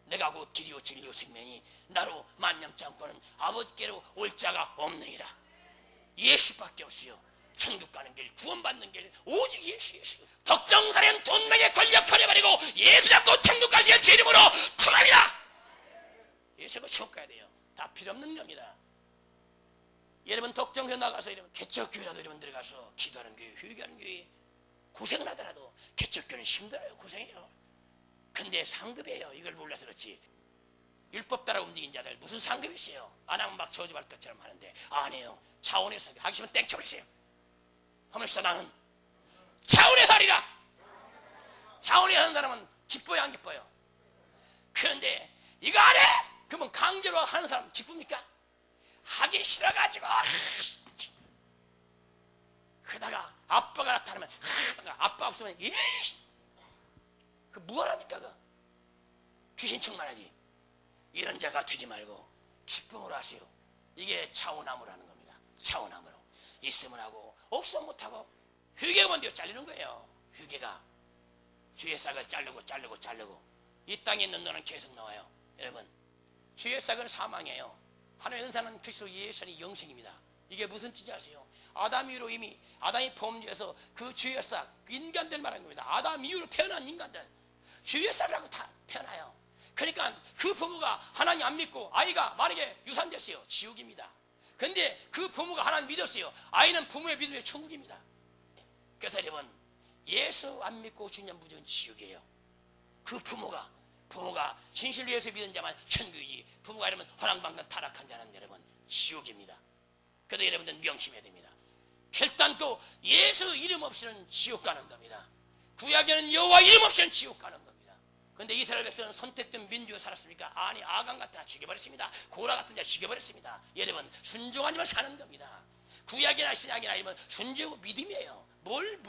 Speaker 1: 내가 곧 길이요 진리요 생명이 나로 만남지 않고는 아버지께로 올 자가 없느니라. 예수밖에 없어요. 천국 가는 길, 구원받는 길 오직 예수. 덕정사련 돈맥에 권력 버려버리고 예수 잡고 천국 가시는 제 이름으로 축원합니다. 예수가 천국 가야 돼요. 다 필요 없는 겁니다. 여러분 덕정사 나가서 여러분 개척교회라도 여러분 들어가서 기도하는 교회, 회개하는 교회 고생을 하더라도 개척교회는 힘들어요. 고생해요. 근데 상급이에요. 이걸 몰라서 그렇지. 율법 따라 움직인 자들 무슨 상급이 있어요. 안 하면 막 저주받을 것처럼 하는데 아니에요. 차원에서 하기 싫으면 땡 쳐버리세요. 하면서 나는 차원에서 하리라. 차원에서 하는 사람은 기뻐요 안 기뻐요? 그런데 이거 안 해? 그러면 강제로 하는 사람 기쁩니까? 하기 싫어가지고 그러다가 아빠가 나타나면 아빠 없으면 그 무엇합니까? 그 귀신 충만하지. 이런 자가 되지 말고 기쁨으로 하세요. 이게 차원함으로 하는 겁니다. 차원함으로 있으면 하고 없으면 못하고. 회개가 뭔데요? 잘리는 거예요. 회개가 죄의 싹을 자르고 이 땅에 있는 너는 계속 나와요. 여러분 죄의 싹은 사망이에요. 하나님의 은사는 그리스도 예수의 영생입니다. 이게 무슨 뜻인지 아세요? 아담 이후로 이미 아담이 범죄해서 그 죄의 싹 인간들 말하는 겁니다. 아담 이후로 태어난 인간들 죄의 싹이라고 다 태어나요. 그러니까 그 부모가 하나님 안 믿고 아이가 만약에 유산됐어요. 지옥입니다. 근데 그 부모가 하나님 믿었어요. 아이는 부모의 믿음의 천국입니다. 그래서 여러분 예수 안 믿고 주님 무조건 지옥이에요. 그 부모가 진실로 예수 믿는 자만 천국이지. 부모가 이러면 허랑방탕 타락한 자는 여러분 지옥입니다. 그래도 여러분들 명심해야 됩니다. 결단도 예수 이름 없이는 지옥 가는 겁니다. 구약에는 여호와 이름 없이는 지옥 가는 겁니다. 그런데 이스라엘 백성은 선택된 민족에 살았습니까? 아니 아간 같은 자 죽여버렸습니다. 고라 같은 자 죽여버렸습니다. 여러분 순종 아니면 사는 겁니다. 구약이나 신약이나 아니면 순종은 믿음이에요. 뭘.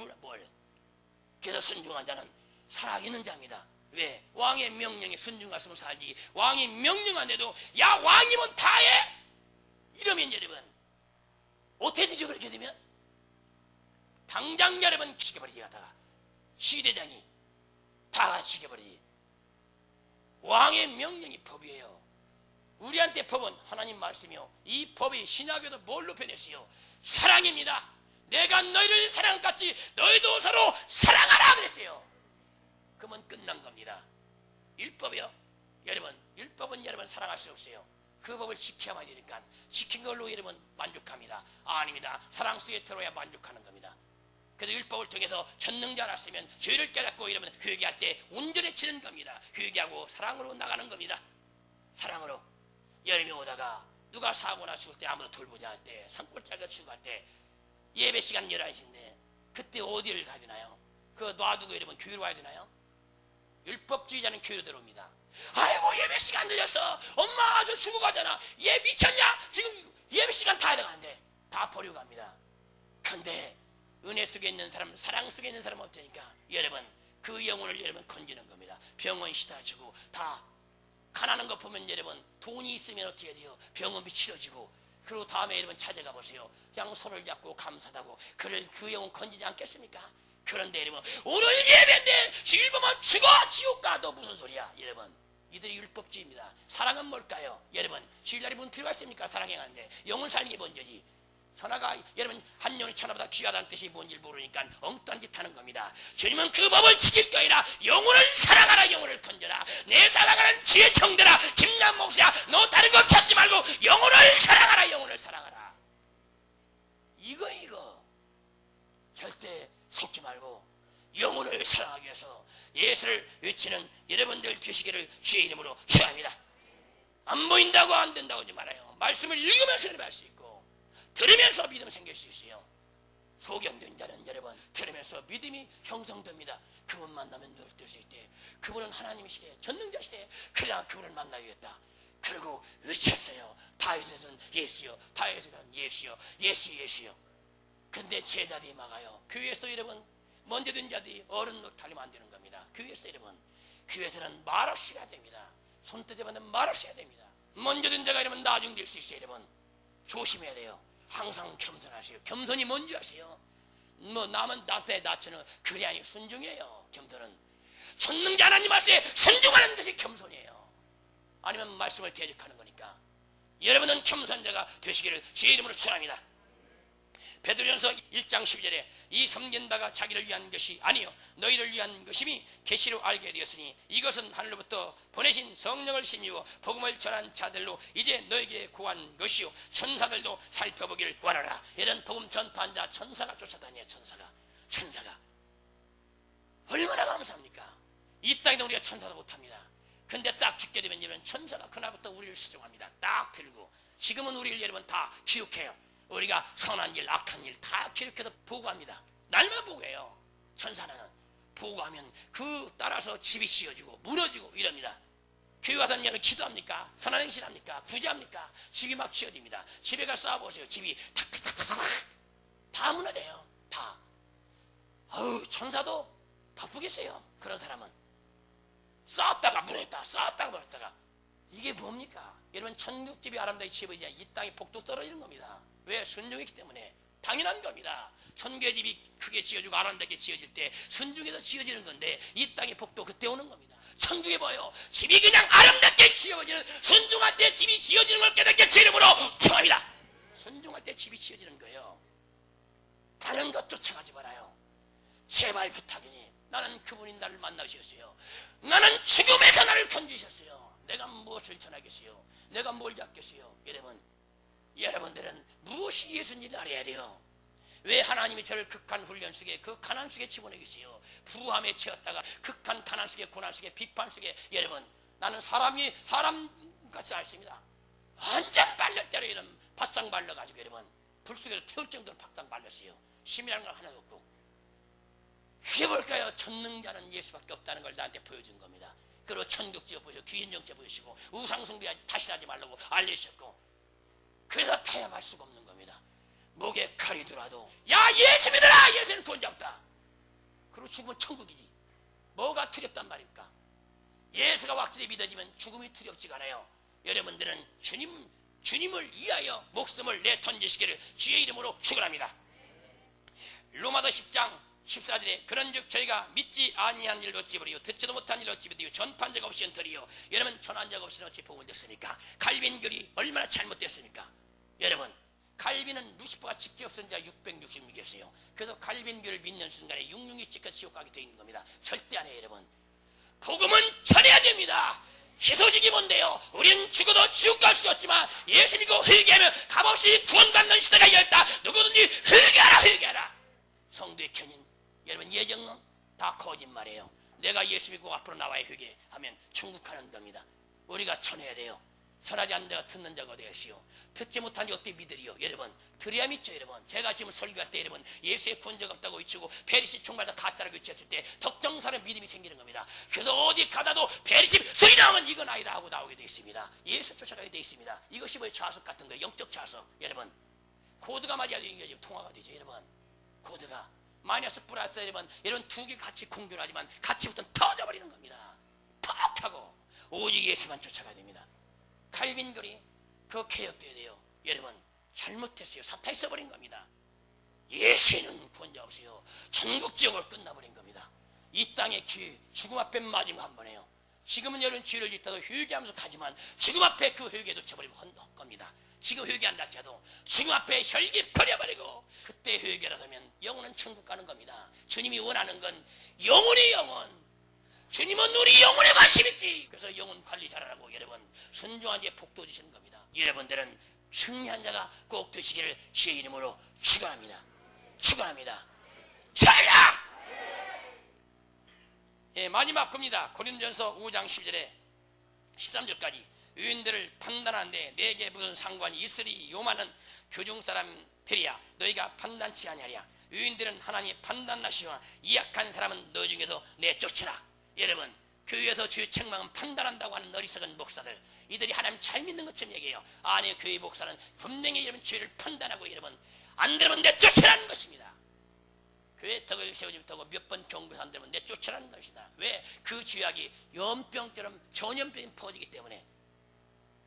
Speaker 1: 그래서 순종한 자는 살아있는 자입니다. 왜? 왕의 명령에 순종했으면 살지. 왕이 명령 안 해도 야 왕이면 다 해! 이러면 여러분 어떻게 되죠? 그렇게 되면 당장 여러분 죽여버리지. 가다가 시대장이 다 죽여버리지. 왕의 명령이 법이에요. 우리한테 법은 하나님 말씀이요. 이 법이 신약에도 뭘로 변했어요? 사랑입니다. 내가 너희를 사랑같이 너희도 서로 사랑하라 그랬어요. 그러면 끝난 겁니다. 율법이요. 여러분 율법은 여러분 사랑할 수 없어요. 그 법을 지켜야만 되니까 지킨 걸로 여러분 만족합니다. 아닙니다. 사랑 속에 들어야 만족하는 겁니다. 그래서 율법을 통해서 전능자 알았으면 죄를 깨닫고 이러면 회개할 때 온전히 치는 겁니다. 회개하고 사랑으로 나가는 겁니다. 사랑으로. 여름이 오다가 누가 사고나 죽을 때 아무도 돌보지 않을 때 산골짜기가 죽을 때 예배 시간 11시인데 그때 어디를 가야 되나요? 그거 놔두고 이러면 교회로 와야 되나요? 율법주의자는 교회로 들어옵니다. 아이고 예배 시간 늦었어. 엄마 저 죽어 가잖아. 얘 미쳤냐? 지금 예배 시간 다 해가는데 다 버리고 갑니다. 근데 은혜 속에 있는 사람, 사랑 속에 있는 사람 없으니까 여러분 그 영혼을 여러분 건지는 겁니다. 병원 시다 주고 다 가난한 거 보면 여러분 돈이 있으면 어떻게 돼요? 병원비 치러지고 그리고 다음에 여러분 찾아가 보세요. 그냥 손을 잡고 감사하고 그를 그 영혼 건지지 않겠습니까? 그런데 여러분 오늘 예배인데 주일 보면 죽어 지옥 가도 무슨 소리야 여러분. 이들이 율법주의입니다. 사랑은 뭘까요? 여러분 주일날에 무슨 필요가 있습니까? 사랑해가는데 영혼 살리는 게 먼저지. 선화가 여러분 한 영혼이 천하보다 귀하다는 뜻이 뭔지 모르니까 엉뚱한 짓 하는 겁니다. 주님은 그 법을 지킬 거이라 영혼을 사랑하라 영혼을 건져라. 내 사랑하는 주의 청대라. 김남 목사야 너 다른 거 찾지 말고 영혼을 사랑하라 영혼을 사랑하라. 이거 절대 속지 말고 영혼을 사랑하기 위해서 예수를 외치는 여러분들 되시기를 주의 이름으로 축원합니다. 안 보인다고 안 된다고 하지 말아요. 말씀을 읽으면서 할 수 있고 들으면서 믿음 생길 수 있어요. 소경된 자는 여러분 들으면서 믿음이 형성됩니다. 그분 만나면 늘 뜰 수 있대. 그분은 하나님이시대 전능자시대. 그냥 그분을 만나야겠다. 그리고 외쳤어요. 다윗에서는 예수요 다윗에서는 예수요 예수요. 근데 제자들이 막아요. 교회에서 여러분 먼저 된 자들이 어른 달리면 안 되는 겁니다. 교회에서 여러분 교회에서는 말없이 가야 됩니다. 손떠잡아는 말없이 해야 됩니다. 먼저 된 자가 이러면 나중 될 수 있어요. 여러분 조심해야 돼요. 항상 겸손하세요. 겸손이 뭔지 아세요? 뭐 남은 나한테 낮추는 그게 아니고 순종이에요. 겸손은 전능자 하나님 말씀에 순종하는 것이 겸손이에요. 아니면 말씀을 대적하는 거니까 여러분은 겸손자가 되시기를 주의 이름으로 축원합니다. 베드로전서 1장 12절에 이 섬긴 바가 자기를 위한 것이 아니요 너희를 위한 것임이 계시로 알게 되었으니 이것은 하늘로부터 보내신 성령을 힘입어 복음을 전한 자들로 이제 너에게 구한 것이요 천사들도 살펴보길 원하라. 이런 복음 전파한 자 천사가 쫓아다녀요. 천사가 얼마나 감사합니까? 이 땅에도 우리가 천사도 못합니다. 근데 딱 죽게 되면 이런 천사가 그날부터 우리를 수종합니다. 딱 들고 지금은 우리를 여러분 다 기억해요. 우리가 선한 일 악한 일 다 기록해서 보고합니다. 날마다 보고해요. 천사는 보고하면 그 따라서 집이 씌어지고 무너지고 이럽니다. 교회 와서 여러분 기도합니까? 선한 행실합니까? 구제합니까? 집이 막 씌어집니다. 집에 가서 싸워보세요. 집이 탁탁탁탁탁 다 무너져요. 다. 아우 천사도 바쁘겠어요. 그런 사람은 싸웠다가 무너졌다 싸웠다가 무너졌다가 이게 뭡니까? 여러분 천국집이 아름다게 지어지냐 이 땅에 복도 떨어지는 겁니다. 왜? 순종했기 때문에 당연한 겁니다. 천국의 집이 크게 지어지고 아름답게 지어질 때 순종해서 지어지는 건데 이 땅의 복도 그때 오는 겁니다. 천국에 뭐요? 집이 그냥 아름답게 지어지는 순종할 때 집이 지어지는 걸 깨닫게 제 이름으로 축원합니다. 순종할 때 집이 지어지는 거예요. 다른 것 쫓아가지 말아요. 제발 부탁이니 나는 그분이 나를 만나주셨어요. 나는 죽음에서 나를 건지셨어요. 내가 무엇을 전하겠어요? 내가 뭘 잡겠어요? 여러분들은 무엇이 예수인지를 알아야 돼요. 왜 하나님이 저를 극한 훈련 속에 그 가난 속에 집어넣으세요? 부함에 채웠다가 극한 가난 속에 고난 속에 비판 속에 여러분 나는 사람같이 알습니다. 완전 발렸대로 이런 바싹 발려가지고 여러분 불 속에서 태울 정도로 바싹 발렸어요. 심이라는 걸 하나도 없고 그게 뭘까요? 전능자는 예수밖에 없다는 걸 나한테 보여준 겁니다. 그리고 천국지어 보시고 귀인정체 보시고 우상숭배 다시 하지 말라고 알려주셨고 그래서 타협할 수가 없는 겁니다. 목에 칼이 들어와도 야 예수 믿어라! 예수는 구원자 없다. 그리고 죽으면 천국이지. 뭐가 두렵단 말입니까? 예수가 확실히 믿어지면 죽음이 두렵지가 않아요. 여러분들은 주님을 위하여 목숨을 내던지시기를 주의 이름으로 축원합니다. 로마서 10장 14절에 그런즉 저희가 믿지 아니한 일을 어찌 버리요 듣지도 못한 일을 어찌 버리요 전파한 적 없이 은터리요. 여러분 전한 적 없이는 어찌 복음을 듣습니까? 갈빈교리 얼마나 잘못됐습니까? 여러분 갈빈은 루시퍼가 직접 쓴 자 666이었어요. 그래서 갈빈교를 믿는 순간에 육육이 찍혀서 지옥 가게 되어 있는 겁니다. 절대 안 해요. 여러분 복음은 전해야 됩니다. 희소식이 뭔데요? 우린 죽어도 지옥 갈 수 없지만 예수 믿고 회개하면 값없이 구원받는 시대가 열렸다. 누구든지 회개하라. 성도의 견인 여러분 예정론 다 거짓말이에요. 내가 예수 믿고 앞으로 나와야 회개하면 천국 가는 겁니다. 우리가 전해야 돼요. 전하지 않는 자가 듣는 자가 어디 계시오? 듣지 못한 자 어떻게 믿으리요? 여러분 들어야 믿죠. 여러분 제가 지금 설교할 때 여러분 예수의 구원자가 없다고 외치고 페리시 총괄다 가짜라고 외쳤을 때 덕정사는 믿음이 생기는 겁니다. 그래서 어디 가다도 페리시 소리 나오면 이건 아니다 하고 나오게 되어 있습니다. 예수 쫓아가게 되어 있습니다. 이것이 뭐예요? 좌석 같은 거예요. 영적 좌석. 여러분 코드가 맞아야 되는 게 지금 통화가 되죠. 여러분 코드가 마이너스 플러스 여러분 두 개 같이 공존하지만 같이 붙으면 터져버리는 겁니다. 퍽 하고 오직 예수만 쫓아가야 됩니다. 칼빈교리 그거 개혁돼야 돼요. 여러분 잘못했어요. 사탄이 써버린 겁니다. 예수에는 구원자 없어요. 전국적으로 끝나버린 겁니다. 이 땅의 기회, 죽음 앞에 마지막 한 번에요. 지금은 여러분 죄를 짓다도 회개하면서 가지만 죽음 앞에 그 회개도 쳐버리면 헛겁니다. 지금 회개한다 할지라도 죽음 앞에 혈기 버려버리고 그때 회개를 하면 영혼은 천국 가는 겁니다. 주님이 원하는 건 영혼의 영혼. 주님은 우리 영혼에 관심 있지. 그래서 영혼 관리 잘하라고 여러분 순종한 자에 복도 주시는 겁니다. 여러분들은 승리한 자가 꼭 되시기를 주의 이름으로 축원합니다. 축원합니다. 잘라! 예, 마지막 겁니다. 고린도전서 5장 12절에 13절까지 의인들을 판단하는데 내게 무슨 상관이 있으리. 요만은 교중 사람들이야 너희가 판단치 아니하랴. 의인들은 하나님의 판단하시와 이 약한 사람은 너희 중에서 내쫓으라. 여러분 교회에서 주의 책망은 판단한다고 하는 어리석은 목사들, 이들이 하나님 잘 믿는 것처럼 얘기해요. 아니 교회 목사는 분명히 여러분 죄를 판단하고 여러분 안 되면 내쫓으라는 것입니다. 교회 덕을 세우지부터 몇 번 경고해서 안 되면 내쫓으라는 것이다. 왜? 그 죄악이 연병처럼 전염병이 퍼지기 때문에.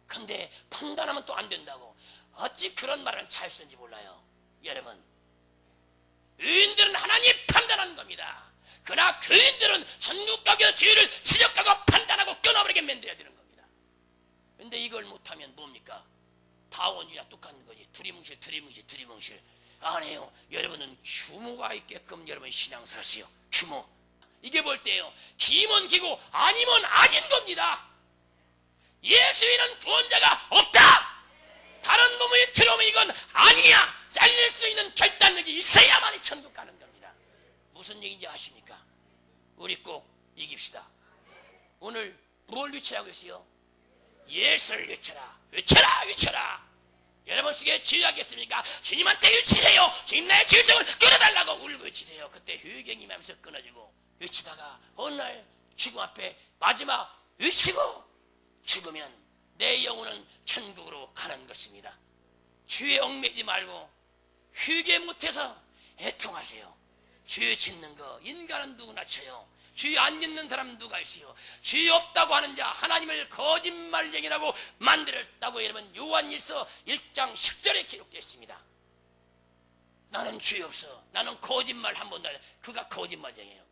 Speaker 1: 근데 판단하면 또 안 된다고. 어찌 그런 말을 잘 쓰는지 몰라요. 여러분 의인들은 하나님이 판단하는 겁니다. 그러나 교인들은 전국각에서 죄를 지적하고 판단하고 끊어버리게 만들어야 되는 겁니다. 근데 이걸 못하면 뭡니까? 다원주의와 똑같은 거지. 두리뭉실. 아니에요. 여러분은 규모가 있게끔 여러분 신앙생활하세요. 규모. 이게 볼 때요. 기면 기고 아니면 아닌 겁니다. 예수에는 구원자가 없다. 다른 몸에 들어오면 이건 아니야. 잘릴 수 있는 결단력이 있어야만이 천국 가는 겁니다. 무슨 얘기인지 아십니까? 우리 꼭 이깁시다. 오늘 뭘 외치라고 했어요? 예수를 외쳐라. 여러분 속에 지휘하겠습니까? 주님한테 외치세요. 주님 나의 죄성을 끊어달라고 울고 외치세요. 그때 회개님 하면서 끊어지고 외치다가 어느 날 죽음 앞에 마지막 외치고 죽으면 내 영혼은 천국으로 가는 것입니다. 죄에 얽매이지 말고 회개 못해서 애통하세요. 죄 짓는 거 인간은 누구나 쳐요. 죄 안 짓는 사람 누가 있어요? 죄 없다고 하는 자 하나님을 거짓말쟁이라고 만들었다고 여러분 요한일서 1장 10절에 기록되어 있습니다. 나는 죄 없어. 나는 거짓말 한 번도 안 해. 그가 거짓말쟁이에요.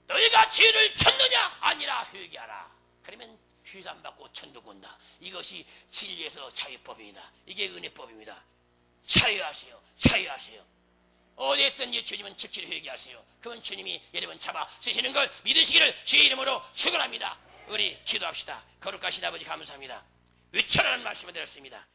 Speaker 1: 너희가 죄를 쳤느냐? 아니라 회개하라. 그러면 회산 받고 천국 온다. 이것이 진리에서 자유법입니다. 이게 은혜법입니다. 자유하세요. 어디에 있든지 주님은 즉시 회개하세요. 그건 주님이 여러분 잡아 쓰시는 걸 믿으시기를 주의 이름으로 축원합니다. 우리 기도합시다. 거룩하신 아버지 감사합니다. 외쳐라는 말씀을 드렸습니다.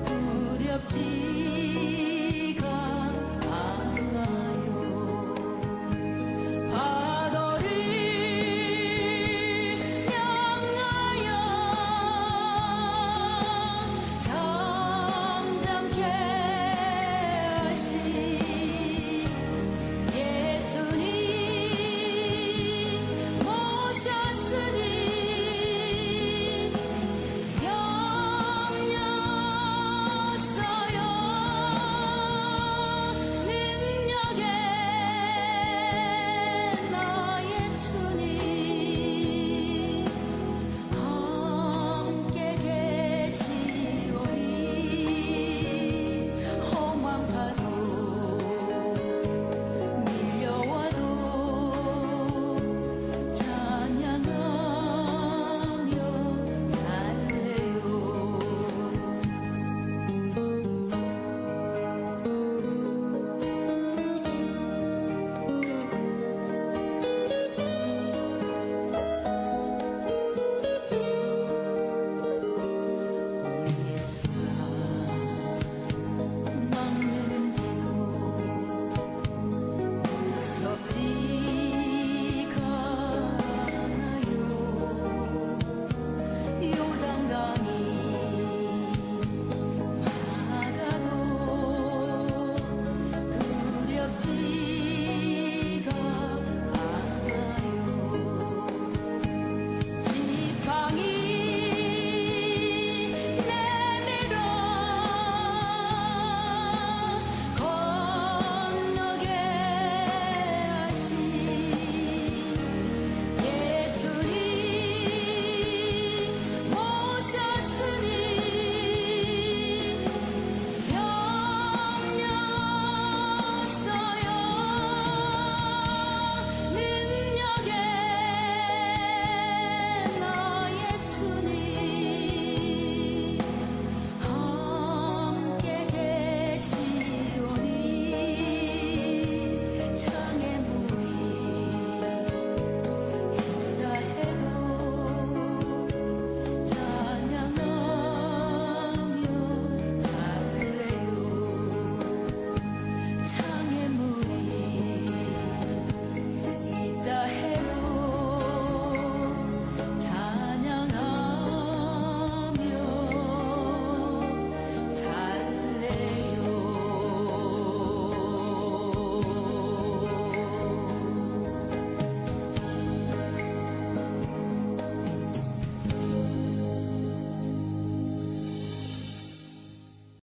Speaker 2: 두렵지